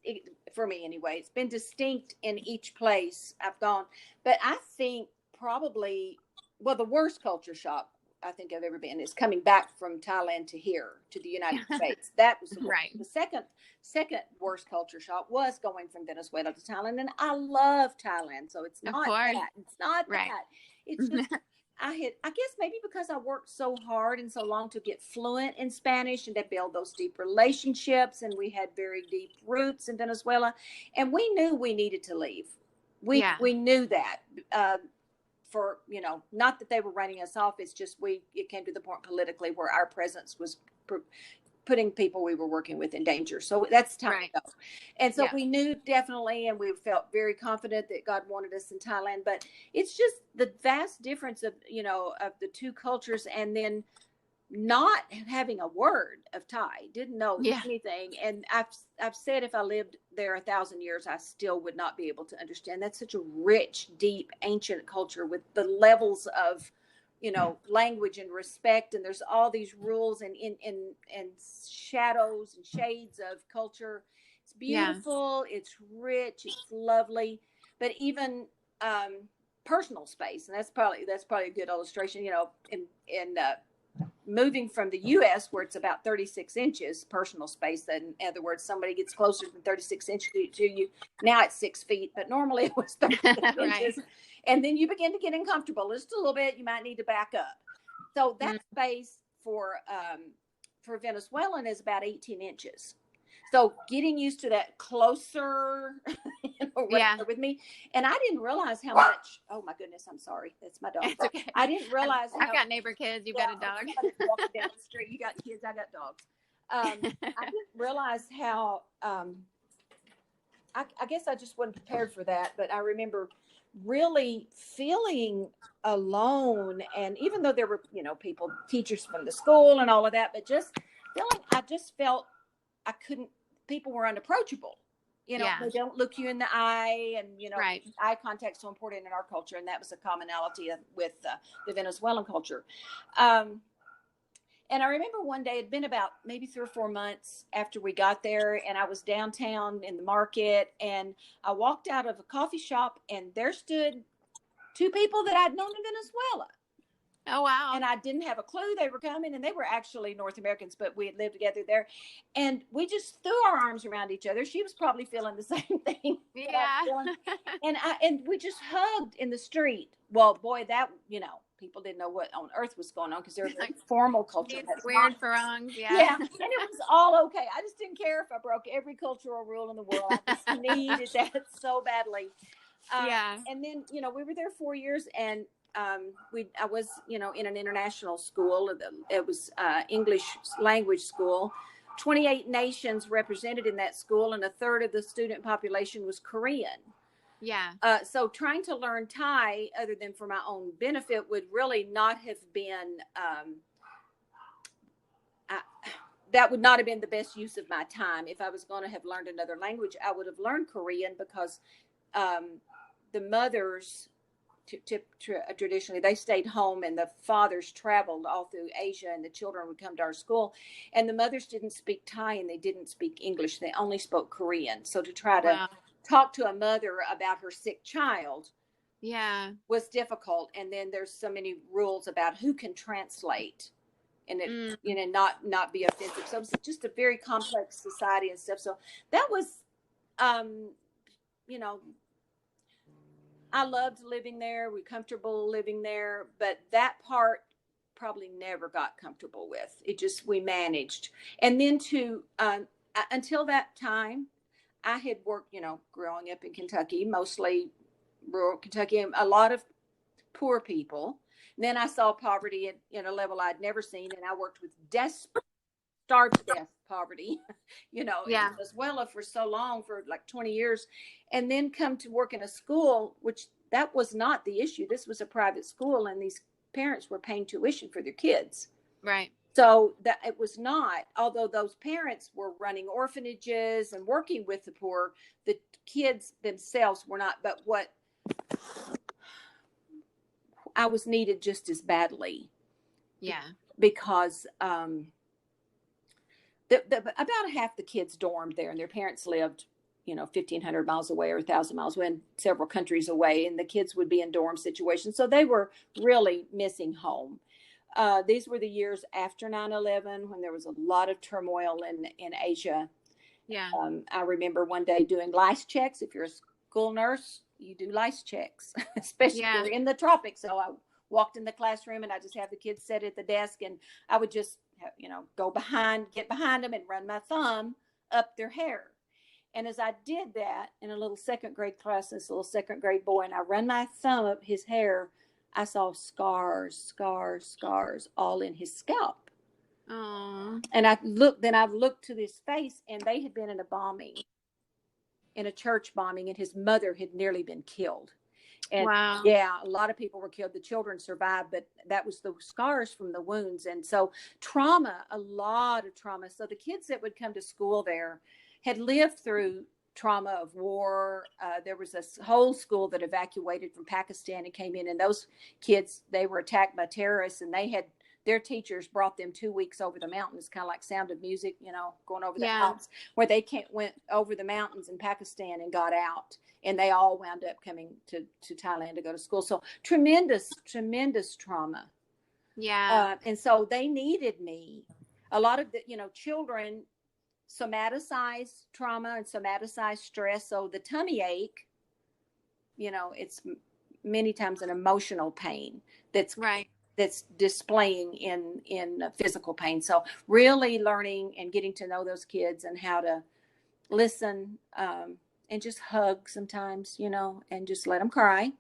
for me anyway, it's been distinct in each place I've gone. But I think probably, the worst culture shock I think I've ever been is coming back from Thailand to here, to the United States. That was the worst. Right. The second worst culture shock was going from Venezuela to Thailand. And I love Thailand. So it's not that. It's not that. It's just, I guess maybe because I worked so hard and so long to get fluent in Spanish and to build those deep relationships. And we had very deep roots in Venezuela. And we knew we needed to leave. We knew that. For, not that they were running us off. It's just it came to the point politically where our presence was putting people we were working with in danger. So that's time to go. And so we knew definitely, and we felt very confident that God wanted us in Thailand. But it's just the vast difference of, you know, of the two cultures, and then not having a word of Thai, didn't know anything. And I've said if I lived there 1,000 years, I still would not be able to understand. That's such a rich, deep, ancient culture with the levels of, you know, language and respect. And there's all these rules and shadows and shades of culture. It's beautiful. It's rich. It's lovely. But even personal space, and that's probably a good illustration. You know, in moving from the U.S. where it's about 36 inches personal space. In other words, somebody gets closer than 36 inches to you. Now it's 6 feet, but normally it was 36 inches. And then you begin to get uncomfortable just a little bit. You might need to back up. So that space for Venezuelan is about 18 inches. So getting used to that closer, with me. And I didn't realize how much, oh my goodness, I'm sorry. That's my dog. It's okay. I didn't realize. I've got neighbor kids. You've got a dog. Walking down the street. You got kids. I got dogs. I didn't realize how, I guess I just wasn't prepared for that. But I remember really feeling alone. And even though there were, you know, people, teachers from the school and all of that, but just feeling, I just felt I couldn't, people were unapproachable. You know, they don't look you in the eye, and, you know, eye contact is so important in our culture. And that was a commonality with the Venezuelan culture. And I remember one day, it'd been about maybe 3 or 4 months after we got there, and I was downtown in the market, and I walked out of a coffee shop, and there stood 2 people that I'd known in Venezuela. Oh, wow. And I didn't have a clue they were coming, and they were actually North Americans, but we had lived together there. And we just threw our arms around each other. She was probably feeling the same thing. Yeah. And we just hugged in the street. Well, boy, that, you know, people didn't know what on earth was going on because there was a formal culture. It's weird farangs. Yeah. And it was all okay. I just didn't care if I broke every cultural rule in the world. I just needed that so badly. And then, you know, we were there 4 years, and I was, you know, in an international school. It was English language school. 28 nations represented in that school, and 1/3 of the student population was Korean. Yeah. So trying to learn Thai, other than for my own benefit, would really not have been. That would not have been the best use of my time. If I was going to have learned another language, I would have learned Korean, because the mothers. Traditionally, they stayed home, and the fathers traveled all through Asia, and the children would come to our school, and the mothers didn't speak Thai, and they didn't speak English. They only spoke Korean. So to try to talk to a mother about her sick child was difficult. And then there's so many rules about who can translate, and it, you know, not be offensive. So it was just a very complex society and stuff. So that was, you know, I loved living there. We're comfortable living there, but that part probably never got comfortable with. It just, we managed. And then until that time, I had worked, you know, growing up in Kentucky, mostly rural Kentucky, a lot of poor people. And then I saw poverty at a level I'd never seen. And I worked with starved to death poverty, you know, in Venezuela for so long, for like 20 years, and then come to work in a school, which that was not the issue. This was a private school, and these parents were paying tuition for their kids. Right. So that it was not, although those parents were running orphanages and working with the poor, the kids themselves were not. But what I was needed just as badly. Yeah. Because, about half the kids dormed there, and their parents lived, you know, 1,500 miles away or 1,000 miles away, and several countries away, and the kids would be in dorm situations. So they were really missing home. These were the years after 9/11, when there was a lot of turmoil in Asia. Yeah. I remember one day doing lice checks. If you're a school nurse, you do lice checks, especially if you're in the tropics. So I walked in the classroom, and I just have the kids sit at the desk, and I would just, you know, get behind them and run my thumb up their hair. And as I did that in a little 2nd grade class, this little 2nd grade boy, and I run my thumb up his hair, I saw scars all in his scalp. Oh. And I looked to this face, and they had been in a bombing, in a church bombing, and his mother had nearly been killed. And Wow. yeah, a lot of people were killed. The children survived, but that was the scars from the wounds. And so trauma, a lot of trauma. So the kids that would come to school there had lived through trauma of war. There was a whole school that evacuated from Pakistan and came in, and those kids, they were attacked by terrorists, and their teachers brought them 2 weeks over the mountains, kind of like Sound of Music, going over the mountains, where they went over the mountains in Pakistan and got out. And they all wound up coming to Thailand to go to school. So tremendous trauma. Yeah. And so they needed me. A lot of the, children somaticize trauma and somaticize stress. So the tummy ache, it's many times an emotional pain that's Right. that's displaying in physical pain. So really learning and getting to know those kids and how to listen, and just hug sometimes, and just let them cry.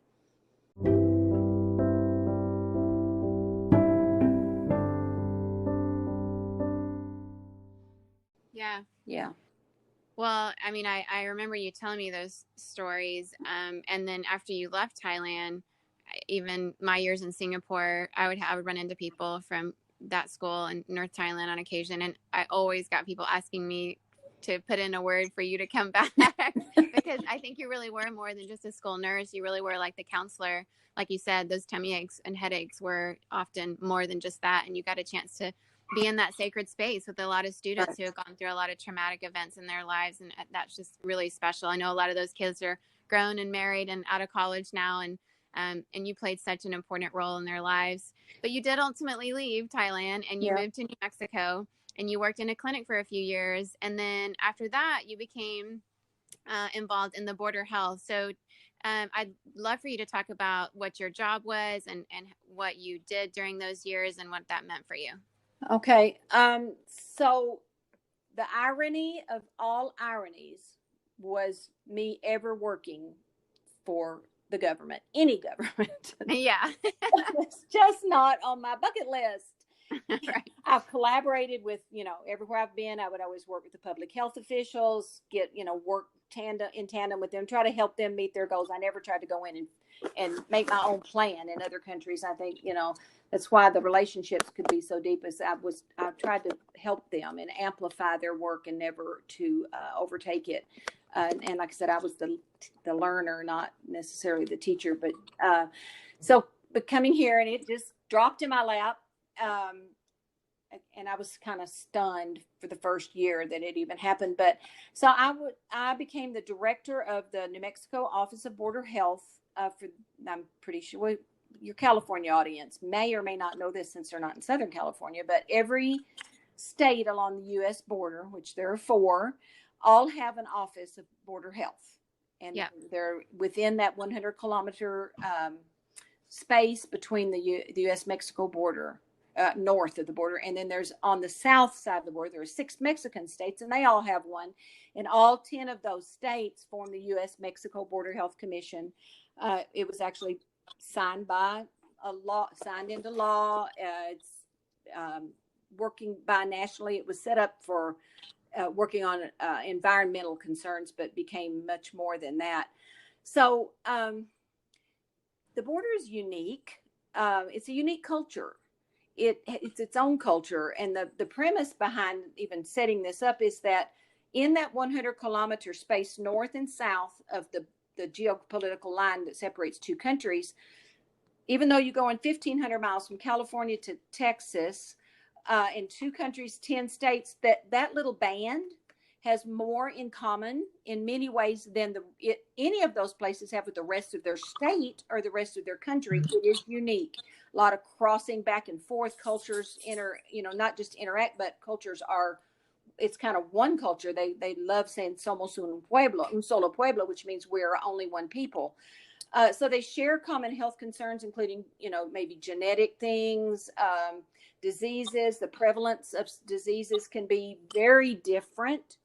Yeah. Yeah. Well, I mean, I remember you telling me those stories. And then after you left Thailand, even my years in Singapore, I would run into people from that school in North Thailand on occasion. And I always got people asking me to put in a word for you to come back because I think you really were more than just a school nurse. You really were like the counselor. Like you said, those tummy aches and headaches were often more than just that. And you got a chance to be in that sacred space with a lot of students who have gone through a lot of traumatic events in their lives. And that's just really special. I know a lot of those kids are grown and married and out of college now. And you played such an important role in their lives. But you did ultimately leave Thailand and you moved to New Mexico and you worked in a clinic for a few years. And then after that, you became involved in the border health. So I'd love for you to talk about what your job was and what you did during those years and what that meant for you. Okay. So the irony of all ironies was me ever working for the government, any government. Yeah. It's just not on my bucket list. Right. I've collaborated with, everywhere I've been. I would always work with the public health officials, work in tandem with them, try to help them meet their goals. I never tried to go in and make my own plan in other countries. I think, that's why the relationships could be so deep, as I tried to help them and amplify their work and never to overtake it. And like I said, I was the learner, not necessarily the teacher, but coming here, and it just dropped in my lap. And I was kind of stunned for the first year that it even happened. But so I became the director of the New Mexico Office of Border Health. I'm pretty sure your California audience may or may not know this since they're not in Southern California, but every state along the U.S. border, which there are 4, all have an office of border health. And they're within that 100-kilometer space between the U.S.-Mexico border. North of the border, and then there's on the south side of the border, there are 6 Mexican states, and they all have one, and all 10 of those states form the U.S.-Mexico Border Health Commission. It was actually signed into law. It's working nationally. It was set up for working on environmental concerns, but became much more than that. So the border is unique. It's a unique culture. It's its own culture. And the premise behind even setting this up is that in that 100-kilometer space, north and south of the geopolitical line that separates 2 countries, even though you go in 1,500 miles from California to Texas, in 2 countries, 10 states, that little band has more in common in many ways than any of those places have with the rest of their state or the rest of their country. It is unique. A lot of crossing back and forth, cultures not just interact, but cultures it's kind of one culture. They love saying somos un solo pueblo, which means we're only one people. So they share common health concerns, including, maybe genetic things, diseases. The prevalence of diseases can be very different.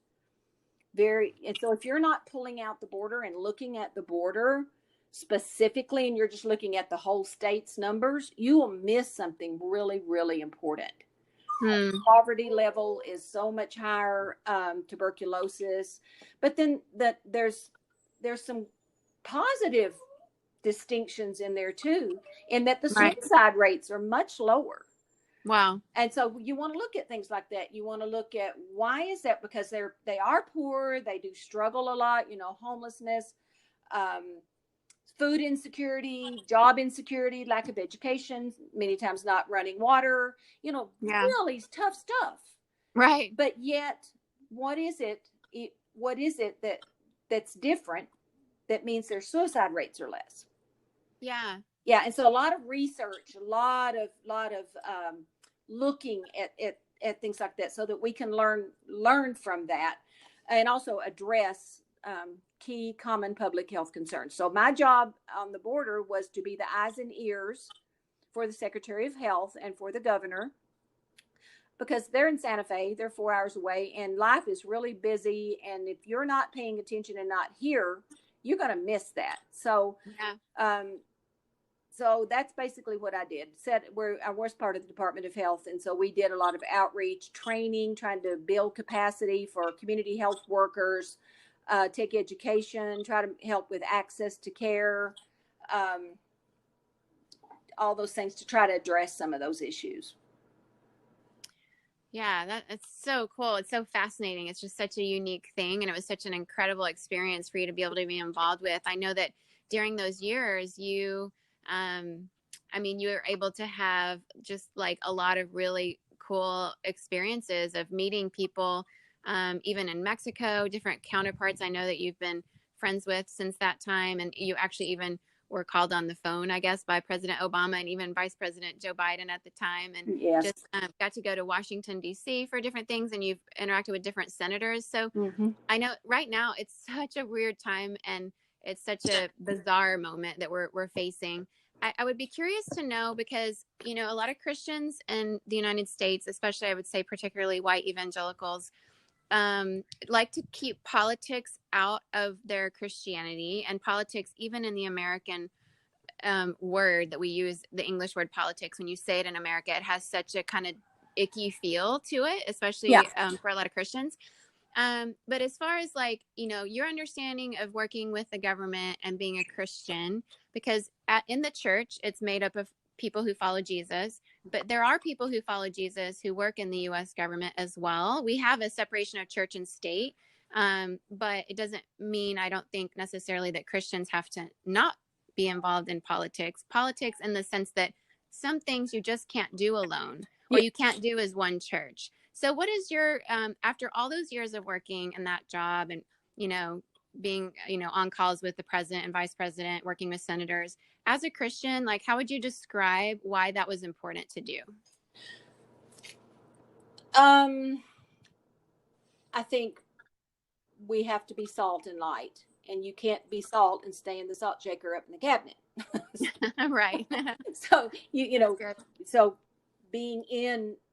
And so if you're not pulling out the border and looking at the border specifically, and you're just looking at the whole state's numbers, you will miss something really, really important. Hmm. Poverty level is so much higher, tuberculosis. But then there's some positive distinctions in there too, in that the Right. suicide rates are much lower. Wow. And so you want to look at things like that. You want to look at why is that? Because they are poor, they do struggle a lot, homelessness, um, food insecurity, job insecurity, lack of education, many times not running water, Yeah. really tough stuff. Right. But yet, what is it? What is it that's different? That means their suicide rates are less. Yeah. Yeah, and so a lot of research, a lot of looking at things like that, so that we can learn from that, and also address key common public health concerns. So my job on the border was to be the eyes and ears for the Secretary of Health and for the governor, because they're in Santa Fe, they're 4 hours away, and life is really busy. And if you're not paying attention and not here, you're going to miss that. So, Yeah. so that's basically what I did. I was part of the Department of Health, and so we did a lot of outreach, training, trying to build capacity for community health workers, take education, try to help with access to care, um, all those things to try to address some of those issues. Yeah, it's so cool. It's so fascinating. It's just such a unique thing. And it was such an incredible experience for you to be able to be involved with. I know that during those years, you were able to have just like a lot of really cool experiences of meeting people, even in Mexico, different counterparts I know that you've been friends with since that time. And you actually even were called on the phone, I guess, by President Obama and even Vice President Joe Biden at the time. And Yes. just got to go to Washington, D.C. for different things, and you've interacted with different senators. So I know right now it's such a weird time, and it's such a bizarre moment that we're facing. I would be curious to know, because, a lot of Christians in the United States, especially I would say particularly white evangelicals, like to keep politics out of their Christianity, and politics, even in the American word that we use, the English word politics, when you say it in America, it has such a kind of icky feel to it, Yeah. especially for a lot of Christians. But as far as your understanding of working with the government and being a Christian, because in the church, it's made up of people who follow Jesus, but there are people who follow Jesus who work in the U.S. government as well. We have a separation of church and state, but it doesn't mean, I don't think necessarily, that Christians have to not be involved in politics in the sense that some things you just can't do alone, or you can't do as one church. So what is your, after all those years of working in that job and, being, on calls with the president and vice president, working with senators, as a Christian, like, how would you describe why that was important to do? I think we have to be salt and light, and you can't be salt and stay in the salt shaker up in the cabinet. Right. So so being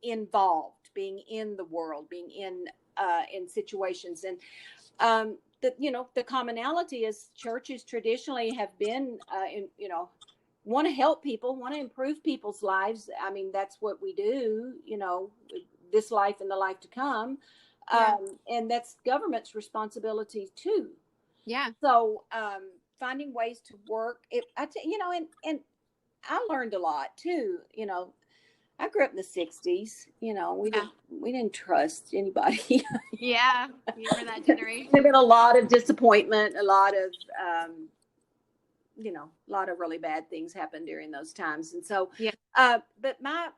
involved, being in the world, being in situations, and the commonality is churches traditionally have been want to help people, want to improve people's lives. I mean, that's what we do, this life and the life to come. Yeah. And that's government's responsibility too. Yeah. So finding ways to work it, and I learned a lot too. I grew up in the 60s. We didn't trust anybody. Yeah. You were that generation. There's been a lot of disappointment, a lot of a lot of really bad things happened during those times. And so Yeah. But my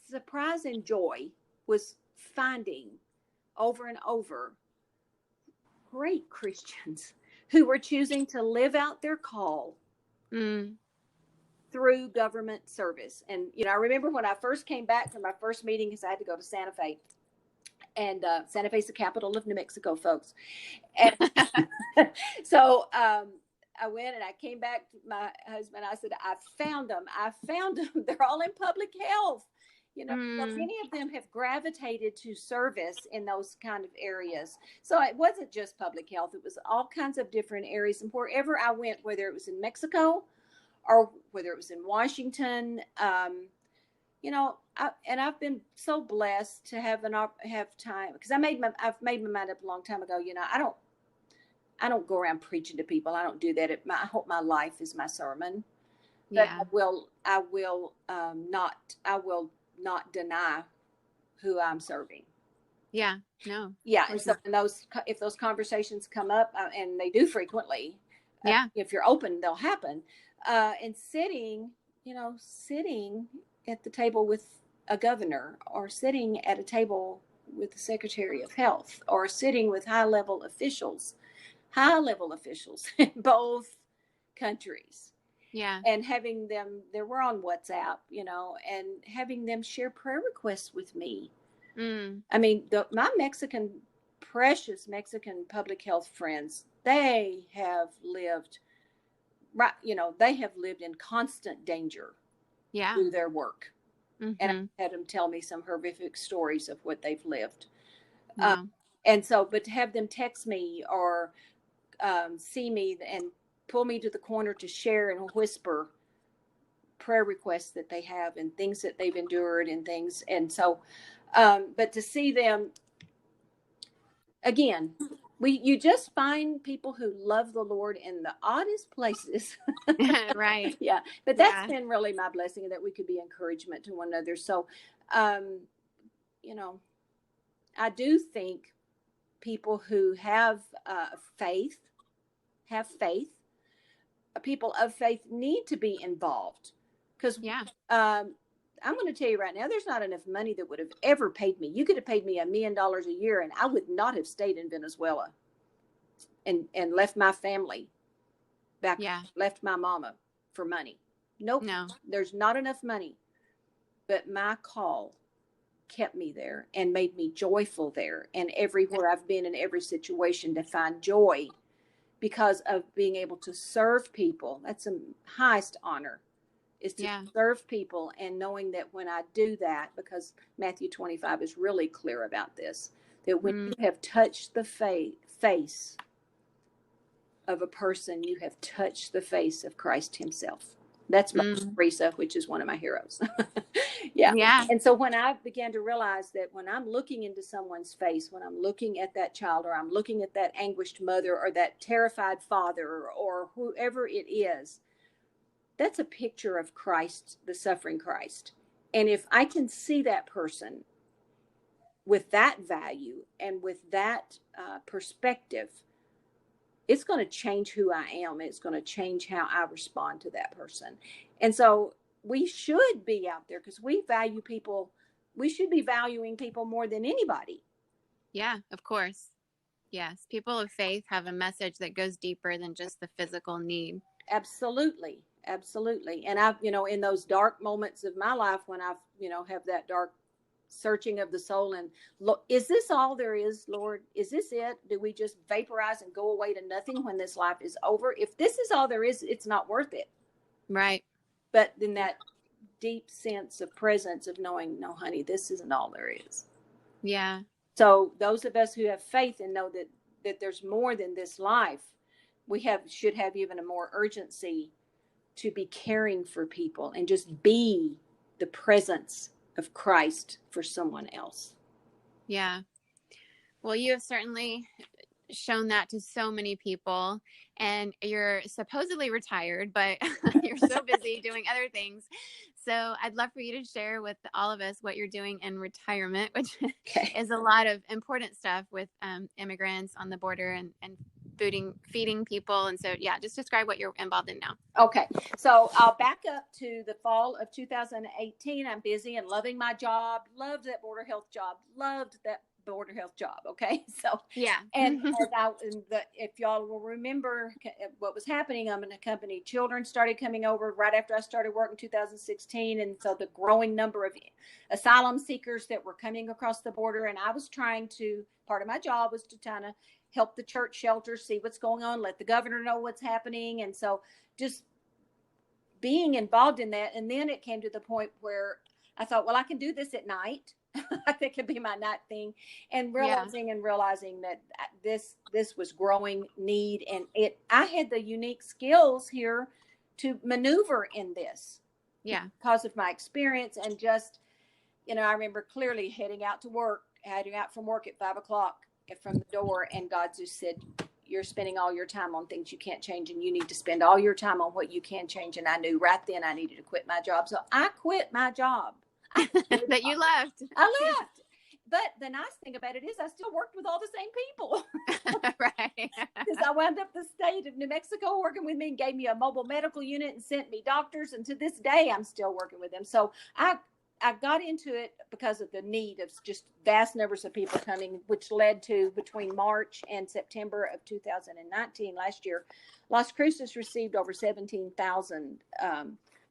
surprise and joy was finding over and over great Christians who were choosing to live out their call through government service. And, I remember when I first came back from my first meeting, because I had to go to Santa Fe. And Santa Fe is the capital of New Mexico, folks. And so I went and I came back to my husband. I said, I found them. They're all in public health. Many of them have gravitated to service in those kind of areas. So it wasn't just public health. It was all kinds of different areas. And wherever I went, whether it was in Mexico or whether it was in Washington, you know, I've been so blessed to have have time, because I've made my mind up a long time ago. You know, I don't go around preaching to people. I don't do that. I hope my life is my sermon, but Yeah. I will not deny who I'm serving. Yeah. No. Yeah. And so if those conversations come up, and they do frequently, Yeah. if you're open, they'll happen. And sitting at the table with a governor, or sitting at a table with the Secretary of Health, or sitting with high level officials in both countries. Yeah. And having them, we're on WhatsApp, and having them share prayer requests with me. I mean, my precious Mexican public health friends, they have lived in constant danger through their work. And I had them tell me some horrific stories of what they've lived. Wow. And so, but to have them text me, or see me and pull me to the corner to share and whisper prayer requests that they have, and things that they've endured, and things. And so, but to see them again, you just find people who love the Lord in the oddest places. Right. Yeah. But that's been really my blessing, that we could be encouragement to one another. So, I do think people who have faith, people of faith need to be involved, because I'm going to tell you right now, there's not enough money that would have ever paid me. You could have paid me $1 million a year, and I would not have stayed in Venezuela and left my family back, left my mama for money. Nope. No, there's not enough money. But my call kept me there and made me joyful there. And everywhere I've been, in every situation, to find joy because of being able to serve people. That's the highest honor, is to serve people, and knowing that when I do that, because Matthew 25 is really clear about this, that when you have touched the face of a person, you have touched the face of Christ himself. That's Mother Teresa, which is one of my heroes. Yeah. And so when I began to realize that when I'm looking into someone's face, when I'm looking at that child, or I'm looking at that anguished mother, or that terrified father, or whoever it is, that's a picture of Christ, the suffering Christ. And if I can see that person with that value and with that perspective, it's going to change who I am. It's going to change how I respond to that person. And so we should be out there, because we value people. We should be valuing people more than anybody. Yeah, of course. Yes. People of faith have a message that goes deeper than just the physical need. Absolutely. Absolutely. And I've, in those dark moments of my life, when I've, have that dark searching of the soul, and look, is this all there is, Lord? Is this it? Do we just vaporize and go away to nothing when this life is over? If this is all there is, it's not worth it. Right. But then that deep sense of presence of knowing, no, honey, this isn't all there is. Yeah. So those of us who have faith and know that there's more than this life, should have even a more urgency to be caring for people and just be the presence of Christ for someone else. Yeah. Well, you have certainly shown that to so many people, and you're supposedly retired, but you're so busy doing other things. So I'd love for you to share with all of us what you're doing in retirement, which is a lot of important stuff with immigrants on the border and feeding people. And so, just describe what you're involved in now. Okay. So I'll back up to the fall of 2018. I'm busy and loving my job. Loved that border health job. Okay. So, and if y'all will remember what was happening, I'm in a company, children started coming over right after I started work in 2016. And so the growing number of asylum seekers that were coming across the border, and I was part of my job was to kind of help the church shelters see what's going on, let the governor know what's happening. And so just being involved in that. And then it came to the point where I thought, well, I can do this at night. I think it'd be my night thing. And realizing that this was growing need. And I had the unique skills here to maneuver in this. Yeah. because of my experience and just, I remember clearly heading out from work at 5 o'clock from the door, and God just said, "You're spending all your time on things you can't change, and you need to spend all your time on what you can change." And I knew right then I needed to quit my job. So I quit my job. That you left. I left. But the nice thing about it is I still worked with all the same people. Right. Because I wound up the state of New Mexico working with me and gave me a mobile medical unit and sent me doctors. And to this day, I'm still working with them. So I got into it because of the need of just vast numbers of people coming, which led to, between March and September of 2019, last year, Las Cruces received over 17,000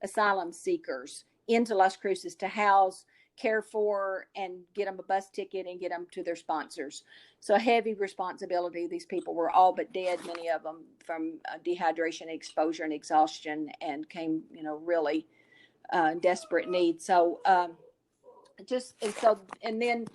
asylum seekers into Las Cruces to house, care for, and get them a bus ticket and get them to their sponsors. So heavy responsibility. These people were all but dead, many of them from dehydration, exposure, and exhaustion, and came, really desperate need. So and then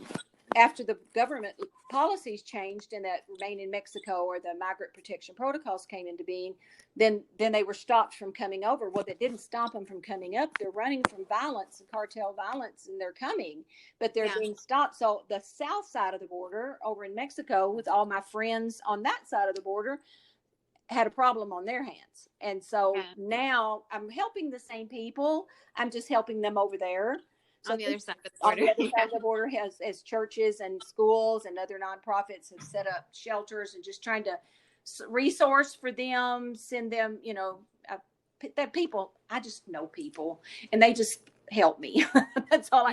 after the government policies changed and that remain in Mexico, or the migrant protection protocols came into being, then they were stopped from coming over. Well, that didn't stop them from coming up. They're running from violence and cartel violence, and they're coming, but they're being stopped. So the south side of the border over in Mexico, with all my friends on that side of the border, had a problem on their hands. And so now I'm helping the same people. I'm just helping them over there. So on the other side of the border. On the other side of the border, as churches and schools and other nonprofits have set up shelters and just trying to resource for them, send them, that people, I just know people, and they just help me. That's all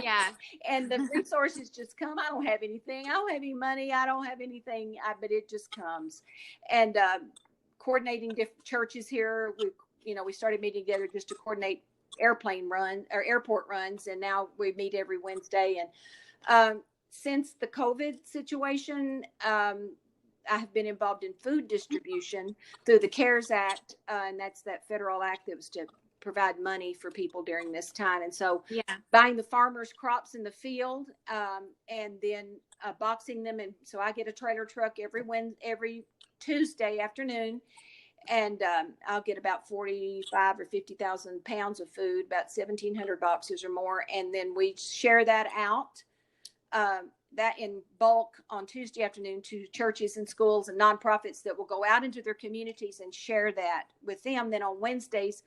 and the resources just come. I don't have anything. I don't have any money. I don't have anything, but it just comes. And coordinating different churches here. We started meeting together just to coordinate airport runs, and now we meet every Wednesday. And since the COVID situation, I have been involved in food distribution through the CARES Act, and that's that federal act that was to provide money for people during this time. And so buying the farmers' crops in the field, and then boxing them. And so I get a trailer truck every Tuesday afternoon, and I'll get about 45 or 50,000 pounds of food, about 1,700 boxes or more. And then we share that out, that in bulk on Tuesday afternoon to churches and schools and nonprofits that will go out into their communities and share that with them. Then on Wednesdays,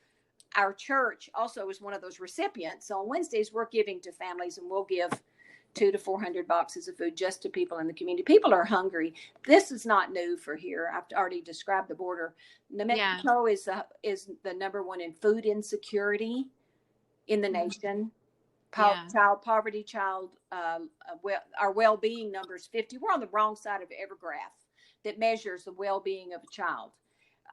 our church also is one of those recipients. So on Wednesdays, we're giving to families, and we'll give 200 to 400 boxes of food just to people in the community. People are hungry. This is not new for here. I've already described the border. New Mexico is the number one in food insecurity in the nation. Child poverty, our well-being numbers 50. We're on the wrong side of every graph that measures the well-being of a child.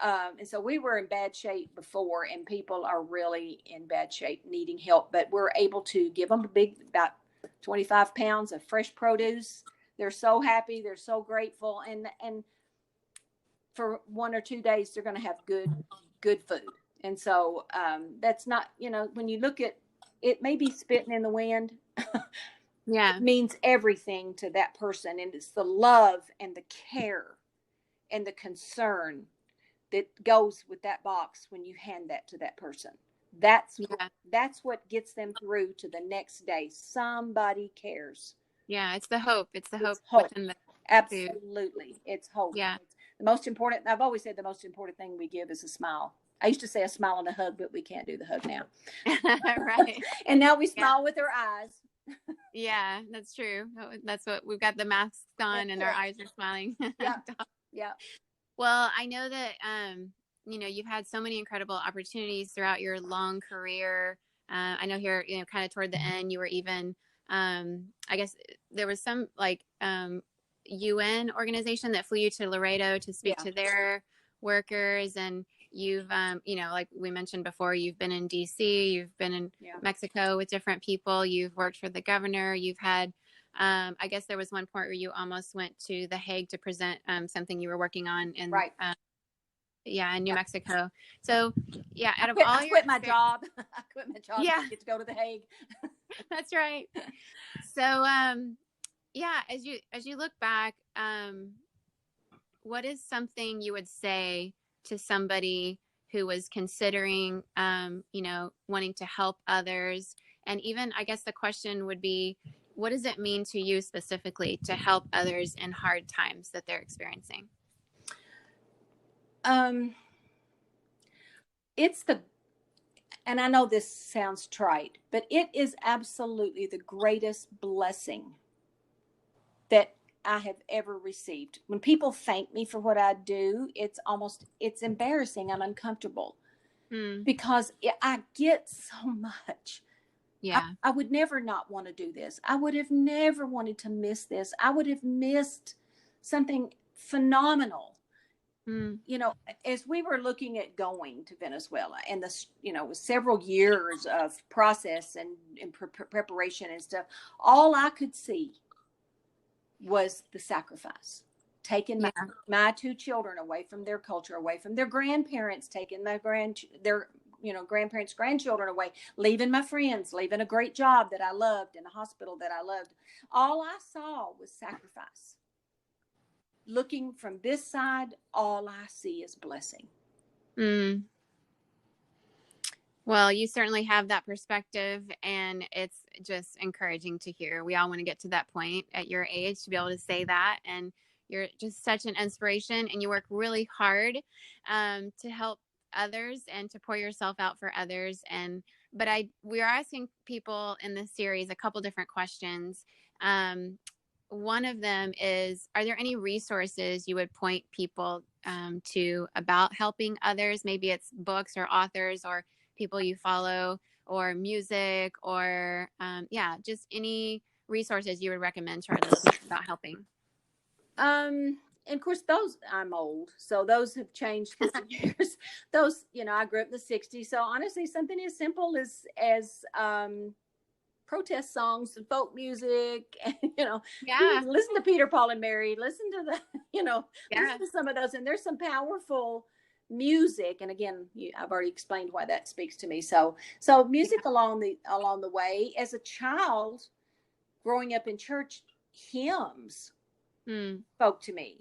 And so we were in bad shape before, and people are really in bad shape, needing help. But we're able to give them about 25 pounds of fresh produce. They're so happy. They're so grateful. And for 1 or 2 days, they're going to have good food. And so that's not, when you look at it, maybe spitting in the wind. It means everything to that person. And it's the love and the care and the concern that goes with that box when you hand that to that person. That's what gets them through to the next day. Somebody cares. Yeah, it's the hope. It's the hope. Within the Absolutely. Food. It's hope. Yeah. It's the most important. I've always said the most important thing we give is a smile. I used to say a smile and a hug, but we can't do the hug now. Right. And now we smile with our eyes. Yeah, that's true. That's what we've got, the masks on, and our eyes are smiling. Yeah. Well, I know that, you've had so many incredible opportunities throughout your long career. I know here, kind of toward the end, you were even, I guess there was some UN organization that flew you to Laredo to speak to their workers. And you've, like we mentioned before, you've been in DC, you've been in Mexico with different people. You've worked for the governor. You've had, I guess there was one point where you almost went to The Hague to present something you were working on in in New Mexico. So I quit my job. I quit my job to get to go to The Hague. That's right. So as you look back, what is something you would say to somebody who was considering, wanting to help others. And even, I guess the question would be, what does it mean to you specifically to help others in hard times that they're experiencing? It's and I know this sounds trite, but it is absolutely the greatest blessing that I have ever received. When people thank me for what I do, it's embarrassing. I'm uncomfortable because I get so much. Yeah. I would never not want to do this. I would have never wanted to miss this. I would have missed something phenomenal. As we were looking at going to Venezuela, and this, it was several years of process and preparation and stuff, all I could see was the sacrifice. Taking my two children away from their culture, away from their grandparents, taking their grandparents' grandchildren away, leaving my friends, leaving a great job that I loved in a hospital that I loved. All I saw was sacrifice. Looking from this side, all I see is blessing. Well, you certainly have that perspective, and it's just encouraging to hear. We all want to get to that point at your age to be able to say that. And you're just such an inspiration, and you work really hard to help others and to pour yourself out for others. But we are asking people in this series a couple different questions. One of them is, are there any resources you would point people to about helping others? Maybe it's books or authors or people you follow, or music, or just any resources you would recommend to our listeners about helping. And of course, I'm old, so those have changed through the years. Those, I grew up in the 60s. So honestly, something as simple as protest songs and folk music, and, listen to Peter, Paul, and Mary, listen to listen to some of those. And there's some powerful music. And again, I've already explained why that speaks to me. So music along the way. As a child growing up in church, hymns spoke to me.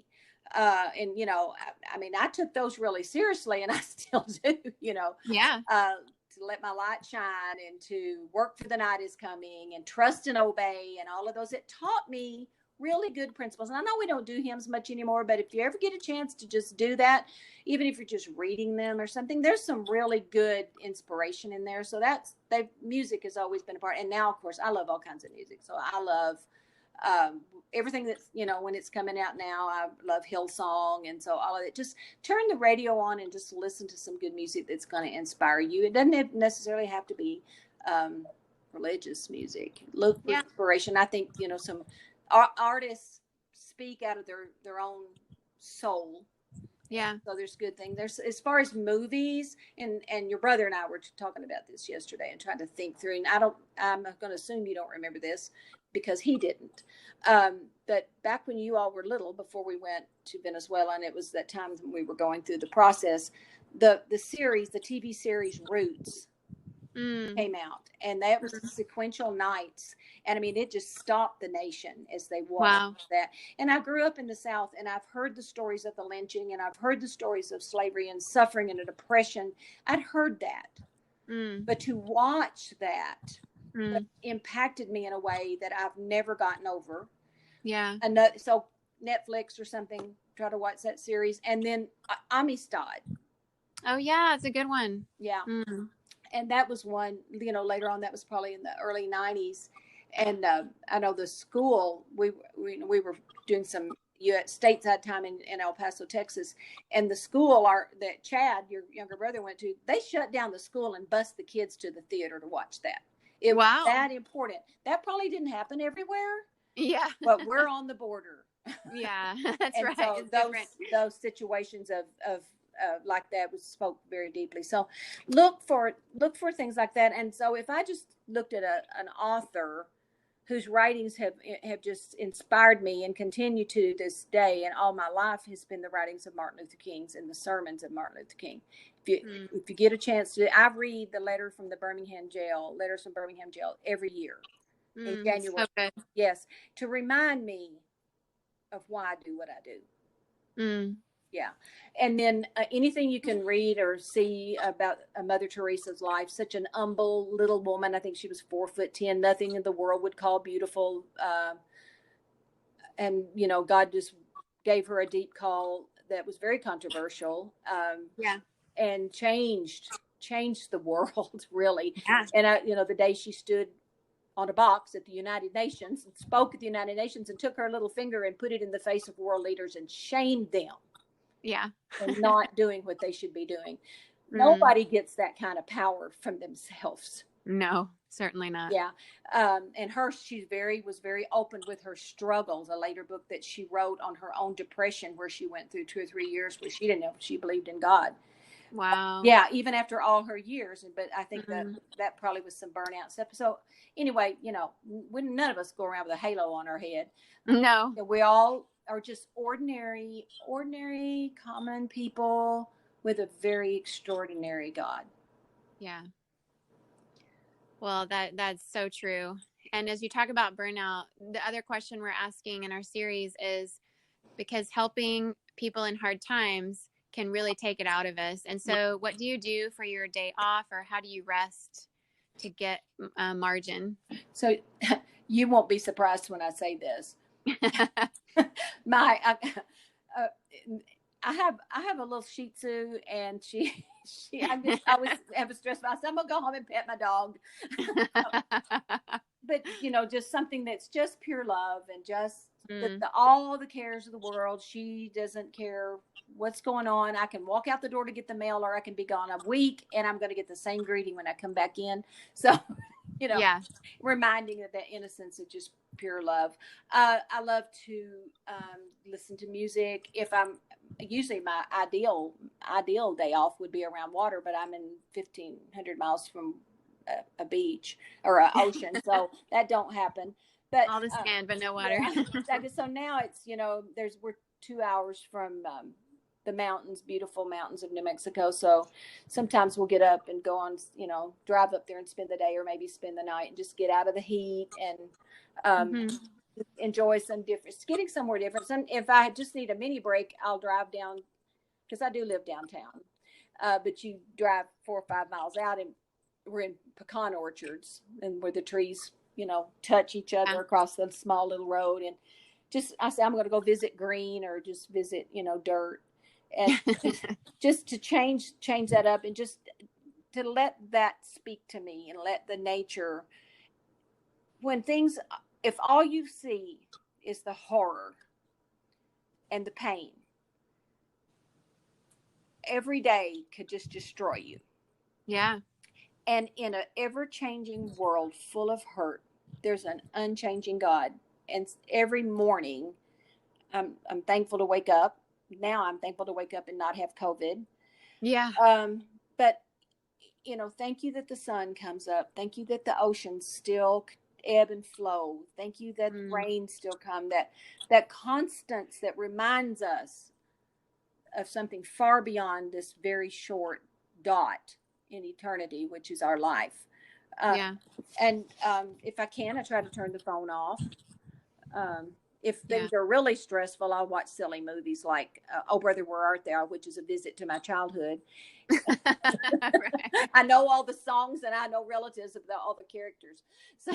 I took those really seriously, and I still do, to let my light shine, and to work for the night is coming, and trust and obey, and all of those. It taught me really good principles. And I know we don't do hymns much anymore, but if you ever get a chance to just do that, even if you're just reading them or something, there's some really good inspiration in there. So music has always been a part. And now, of course, I love all kinds of music. So I love everything that's, when it's coming out now. I love Hillsong. And so all of it, just turn the radio on and just listen to some good music that's going to inspire you. It doesn't necessarily have to be religious music. Look for inspiration. I think, some artists speak out of their own soul. Yeah. So there's good things. There's, as far as movies, and your brother and I were talking about this yesterday and trying to think through, and I'm going to assume you don't remember this because he didn't. But back when you all were little, before we went to Venezuela, and it was that time when we were going through the process, the TV series Roots came out, and that was sequential nights. And I mean, it just stopped the nation as they watched that. And I grew up in the South, and I've heard the stories of the lynching, and I've heard the stories of slavery and suffering and depression. I'd heard that. But to watch that impacted me in a way that I've never gotten over. Yeah. So Netflix or something, try to watch that series. And then Amistad. Oh, yeah, it's a good one. Yeah. And that was one, later on, that was probably in the early 90s. And I know the school, we were doing some stateside time in El Paso, Texas. And the school that Chad, your younger brother, went to, they shut down the school and bused the kids to the theater to watch that. It was that important. That probably didn't happen everywhere. Yeah. But we're on the border. Yeah, that's and right. So It's those situations of like that spoke very deeply. So look for things like that. And so if I just looked at an author whose writings have just inspired me and continue to this day and all my life, has been the writings of Martin Luther King's and the sermons of Martin Luther King. If you get a chance to, I read the letters from Birmingham jail every year in January. So yes, to remind me of why I do what I do. Yeah. And then anything you can read or see about Mother Teresa's life, such an humble little woman. I think she was 4'10", nothing in the world would call beautiful. And, you know, God just gave her a deep call that was very controversial. Yeah. And changed the world, really. Yeah. And, you know, the day she stood on a box at the United Nations and spoke at the United Nations and took her little finger and put it in the face of world leaders and shamed them. Yeah. And not doing what they should be doing. Nobody gets that kind of power from themselves. No, certainly not. Yeah. And she was very open with her struggles. A later book that she wrote on her own depression, where she went through 2 or 3 years where she didn't know if she believed in God. Wow. Yeah, even after all her years. But I think that probably was some burnout stuff. So anyway, you know, none of us go around with a halo on our head. No. We all are just ordinary, common people with a very extraordinary God. Yeah. Well, that's so true. And as you talk about burnout, the other question we're asking in our series is, because helping people in hard times can really take it out of us. And so what do you do for your day off, or how do you rest to get margin? So you won't be surprised when I say this. I have a little Shih Tzu, and I always have a stress about. I'm gonna go home and pet my dog. But you know, just something that's just pure love, and just all the cares of the world. She doesn't care what's going on. I can walk out the door to get the mail, or I can be gone a week, and I'm going to get the same greeting when I come back in. So, you know, reminding of that innocence of just pure love. I love to listen to music. If I'm usually, my ideal day off would be around water, but I'm in 1,500 miles from a beach or an ocean, so that don't happen. But all the sand, but no water. Yeah. So now it's, you know, we're 2 hours from the beautiful mountains of New Mexico. So sometimes we'll get up and go on, you know, drive up there and spend the day, or maybe spend the night, and just get out of the heat and enjoy getting somewhere different. If I just need a mini break, I'll drive down, because I do live downtown. But you drive 4 or 5 miles out, and we're in pecan orchards, and where the trees, you know, touch each other across the small little road. And I say, I'm going to go visit green, or just visit, you know, dirt, and just to change that up, and just to let that speak to me, and let the nature, if all you see is the horror and the pain, every day could just destroy you. Yeah. And in an ever-changing world full of hurt, there's an unchanging God. And every morning, I'm thankful to wake up. Now I'm thankful to wake up and not have COVID. Yeah. But, you know, thank you that the sun comes up. Thank you that the oceans still ebb and flow. Thank you that rain still come. That constance that reminds us of something far beyond this very short dot in eternity, which is our life. And if I can, I try to turn the phone off. If things are really stressful, I'll watch silly movies like Oh Brother, Where Art Thou, which is a visit to my childhood. Right. I know all the songs, and I know relatives of all the characters. So,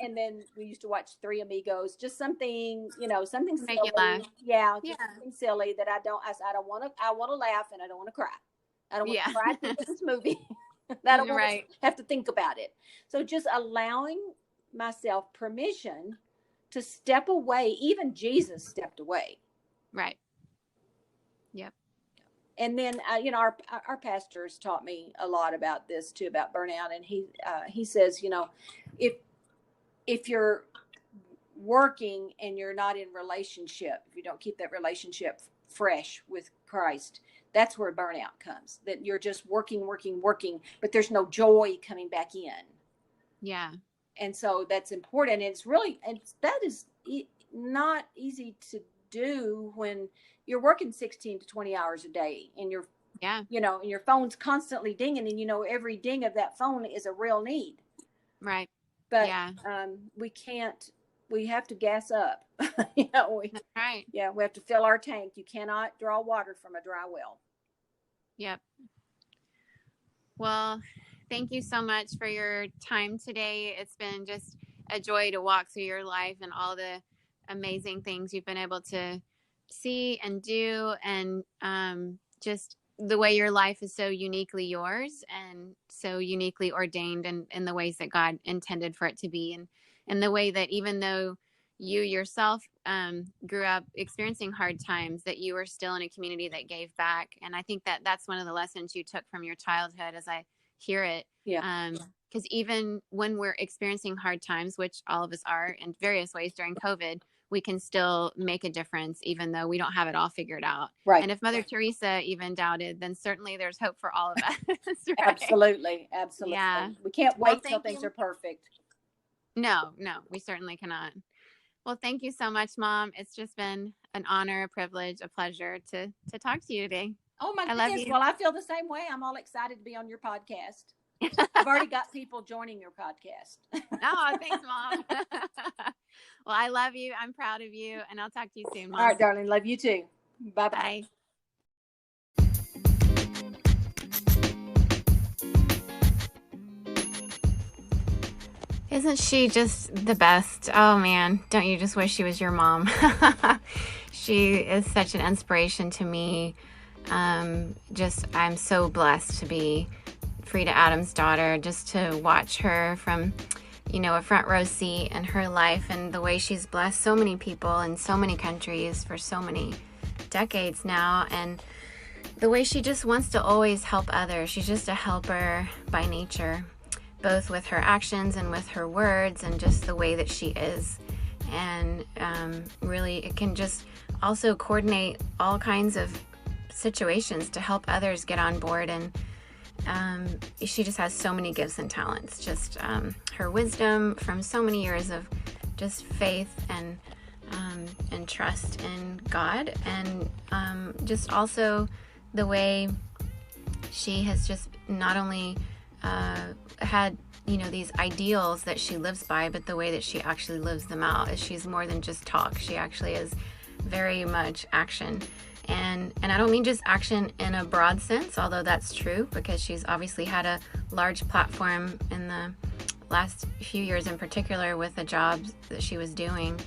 and then we used to watch Three Amigos, just something, you know, something silly. Make you laugh. Yeah, something silly that I want to laugh, and I don't want to cry. I don't want to cry through this movie. I don't want to have to think about it. So just allowing myself permission to step away. Even Jesus stepped away. Right. Yep. And then, you know, our pastors taught me a lot about this too, about burnout. And he says, you know, if you're working and you're not in relationship, if you don't keep that relationship fresh with Christ, that's where burnout comes. That you're just working, but there's no joy coming back in. Yeah. And so that's important. That is not easy to do when you're working 16 to 20 hours a day, and you know, and your phone's constantly dinging, and you know, every ding of that phone is a real need. Right. But we can't we have to gas up. You know, That's right. we have to fill our tank. You cannot draw water from a dry well. Yep. Well, thank you so much for your time today. It's been just a joy to walk through your life and all the amazing things you've been able to see and do, and just the way your life is so uniquely yours and so uniquely ordained in the ways that God intended for it to be. And the way that even though you yourself grew up experiencing hard times, that you were still in a community that gave back. And I think that that's one of the lessons you took from your childhood as I hear it. Yeah. Because even when we're experiencing hard times, which all of us are in various ways during COVID, we can still make a difference, even though we don't have it all figured out. Right. And if Mother Teresa even doubted, then certainly there's hope for all of us. Right? Absolutely. Yeah. We can't wait till things are perfect. No, we certainly cannot. Well, thank you so much, Mom. It's just been an honor, a privilege, a pleasure to talk to you today. Oh my goodness. Well, I feel the same way. I'm all excited to be on your podcast. I've already got people joining your podcast. Oh, thanks, Mom. Well, I love you. I'm proud of you. And I'll talk to you soon, Mom. All right, darling. Love you too. Bye-bye. Bye. Isn't she just the best? Oh man, don't you just wish she was your mom? She is such an inspiration to me. I'm so blessed to be Freida Adams' daughter, just to watch her from, a front row seat in her life and the way she's blessed so many people in so many countries for so many decades now. And the way she just wants to always help others. She's just a helper by nature, both with her actions and with her words and just the way that she is. And really, it can just also coordinate all kinds of situations to help others get on board. And she just has so many gifts and talents. Just her wisdom from so many years of just faith and trust in God. And just also the way she has just not only had these ideals that she lives by, but the way that she actually lives them out is she's more than just talk. She actually is very much action. And I don't mean just action in a broad sense, although that's true, because she's obviously had a large platform in the last few years in particular with the jobs that she was doing,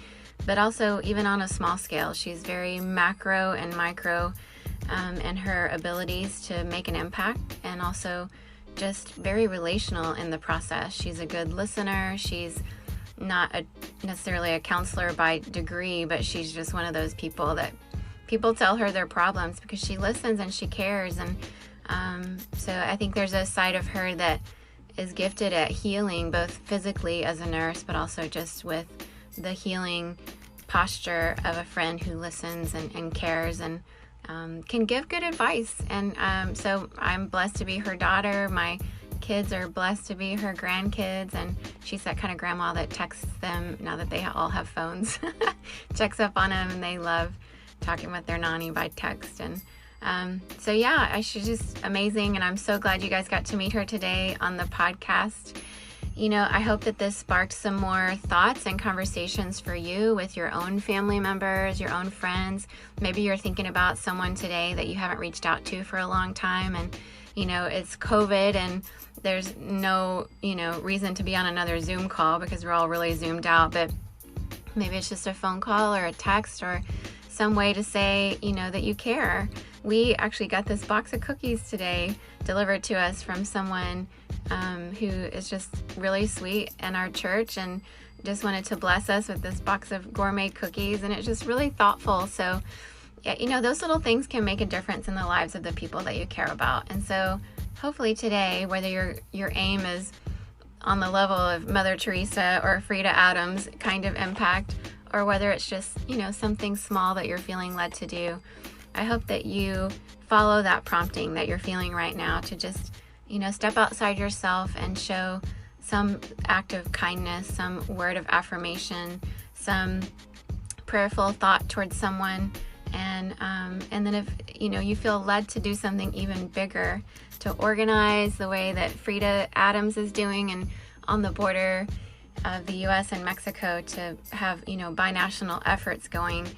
but also even on a small scale. She's very macro and micro in her abilities to make an impact, and also just very relational in the process. She's a good listener. She's not necessarily a counselor by degree, but she's just one of those people that people tell her their problems because she listens and she cares. And so I think there's a side of her that is gifted at healing, both physically as a nurse, but also just with the healing posture of a friend who listens and cares and can give good advice. And so I'm blessed to be her daughter. My kids are blessed to be her grandkids, and she's that kind of grandma that texts them now that they all have phones, checks up on them, and they love talking with their nanny by text. And so yeah, she's just amazing, and I'm so glad you guys got to meet her today on the podcast. I hope that this sparked some more thoughts and conversations for you with your own family members, your own friends. Maybe you're thinking about someone today that you haven't reached out to for a long time, and it's COVID and there's no reason to be on another Zoom call because we're all really zoomed out. But maybe it's just a phone call or a text or some way to say that you care. We actually got this box of cookies today delivered to us from someone who is just really sweet in our church and just wanted to bless us with this box of gourmet cookies, and it's just really thoughtful. So yeah, those little things can make a difference in the lives of the people that you care about. And so hopefully today, whether your aim is on the level of Mother Teresa or Freida Adams kind of impact, or whether it's just something small that you're feeling led to do, I hope that you follow that prompting that you're feeling right now to just step outside yourself and show some act of kindness, some word of affirmation, some prayerful thought towards someone. And then if you feel led to do something even bigger, to organize the way that Freida Adams is doing and on the border, of the U.S. and Mexico to have, binational efforts going.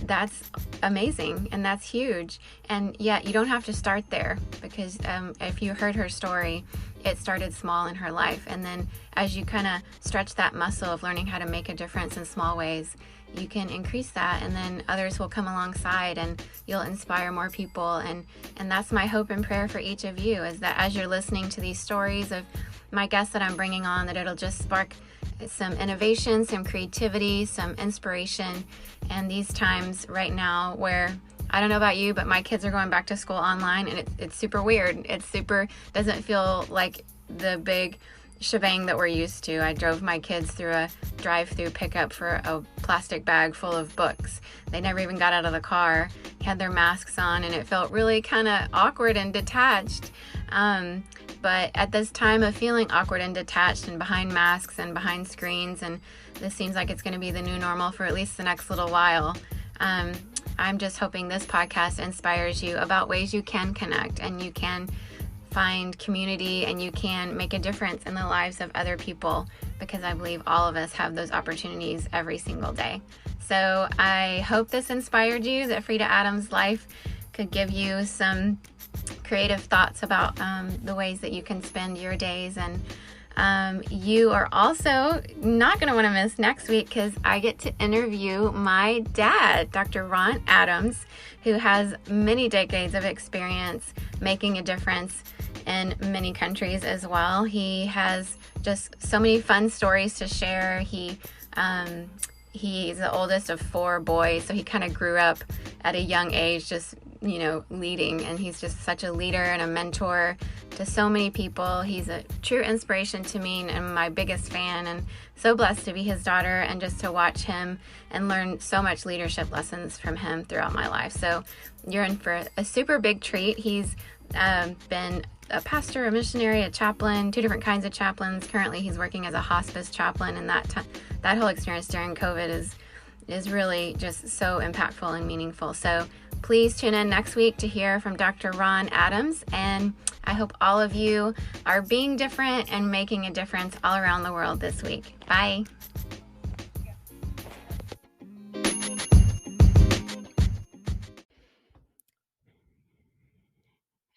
That's amazing, and that's huge. And yet you don't have to start there, because if you heard her story, it started small in her life. And then as you kind of stretch that muscle of learning how to make a difference in small ways, you can increase that, and then others will come alongside and you'll inspire more people. And that's my hope and prayer for each of you, is that as you're listening to these stories of my guests that I'm bringing on, that it'll just spark some innovation, some creativity, some inspiration. And these times right now where, I don't know about you, but my kids are going back to school online, and it's super weird. Doesn't feel like the big shebang that we're used to. I drove my kids through a drive-through pickup for a plastic bag full of books. They never even got out of the car, had their masks on, and it felt really kind of awkward and detached. But at this time of feeling awkward and detached and behind masks and behind screens, and this seems like it's going to be the new normal for at least the next little while, I'm just hoping this podcast inspires you about ways you can connect, and you can find community, and you can make a difference in the lives of other people, because I believe all of us have those opportunities every single day. So I hope this inspired you, that Freida Adams' life could give you some creative thoughts about the ways that you can spend your days. And you are also not going to want to miss next week, because I get to interview my dad, Dr. Ron Adams, who has many decades of experience making a difference in many countries as well. He has just so many fun stories to share. He's the oldest of 4 boys, so he kind of grew up at a young age just leading, and he's just such a leader and a mentor to so many people. He's a true inspiration to me and my biggest fan, and so blessed to be his daughter and just to watch him and learn so much leadership lessons from him throughout my life. So you're in for a super big treat. He's been a pastor, a missionary, a chaplain, 2 different kinds of chaplains. Currently he's working as a hospice chaplain, and that whole experience during COVID is really just so impactful and meaningful. So please tune in next week to hear from Dr. Ron Adams, and I hope all of you are being different and making a difference all around the world this week. Bye.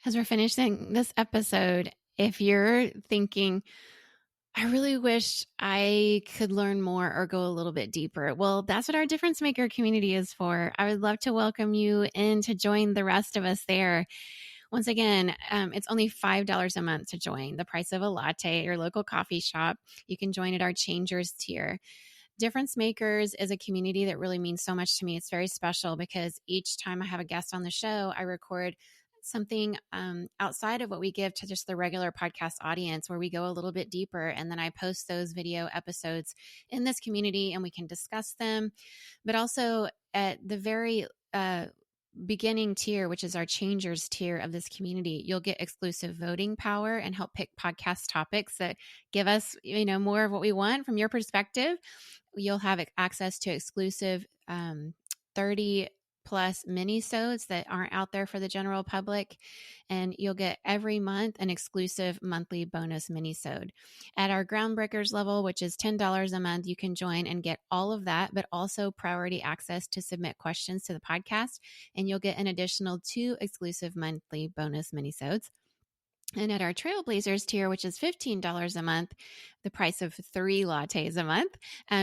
As we're finishing this episode, if you're thinking, I really wish I could learn more or go a little bit deeper, well, that's what our Difference Maker community is for. I would love to welcome you in to join the rest of us there. Once again, it's only $5 a month to join, the price of a latte at your local coffee shop. You can join at our Changers tier. Difference Makers is a community that really means so much to me. It's very special because each time I have a guest on the show, I record something outside of what we give to just the regular podcast audience, where we go a little bit deeper, and then I post those video episodes in this community and we can discuss them. But also at the very beginning tier, which is our Changers tier of this community, you'll get exclusive voting power and help pick podcast topics that give us more of what we want from your perspective. You'll have access to exclusive 30 plus mini-sodes that aren't out there for the general public. And you'll get every month an exclusive monthly bonus mini-sode. At our Groundbreakers level, which is $10 a month, you can join and get all of that, but also priority access to submit questions to the podcast. And you'll get an additional 2 exclusive monthly bonus mini-sodes. And at our Trailblazers tier, which is $15 a month, the price of 3 lattes a month,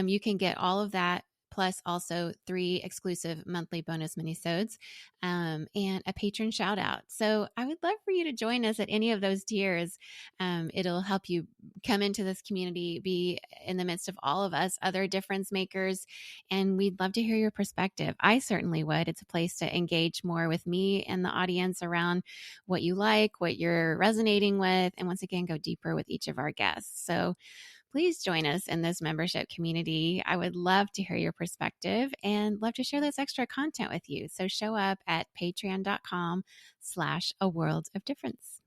you can get all of that, plus also 3 exclusive monthly bonus minisodes, and a patron shout out. So I would love for you to join us at any of those tiers. It'll help you come into this community, be in the midst of all of us, other difference makers, and we'd love to hear your perspective. I certainly would. It's a place to engage more with me and the audience around what you like, what you're resonating with, and once again, go deeper with each of our guests. So please join us in this membership community. I would love to hear your perspective and love to share this extra content with you. So show up at patreon.com/a world of difference.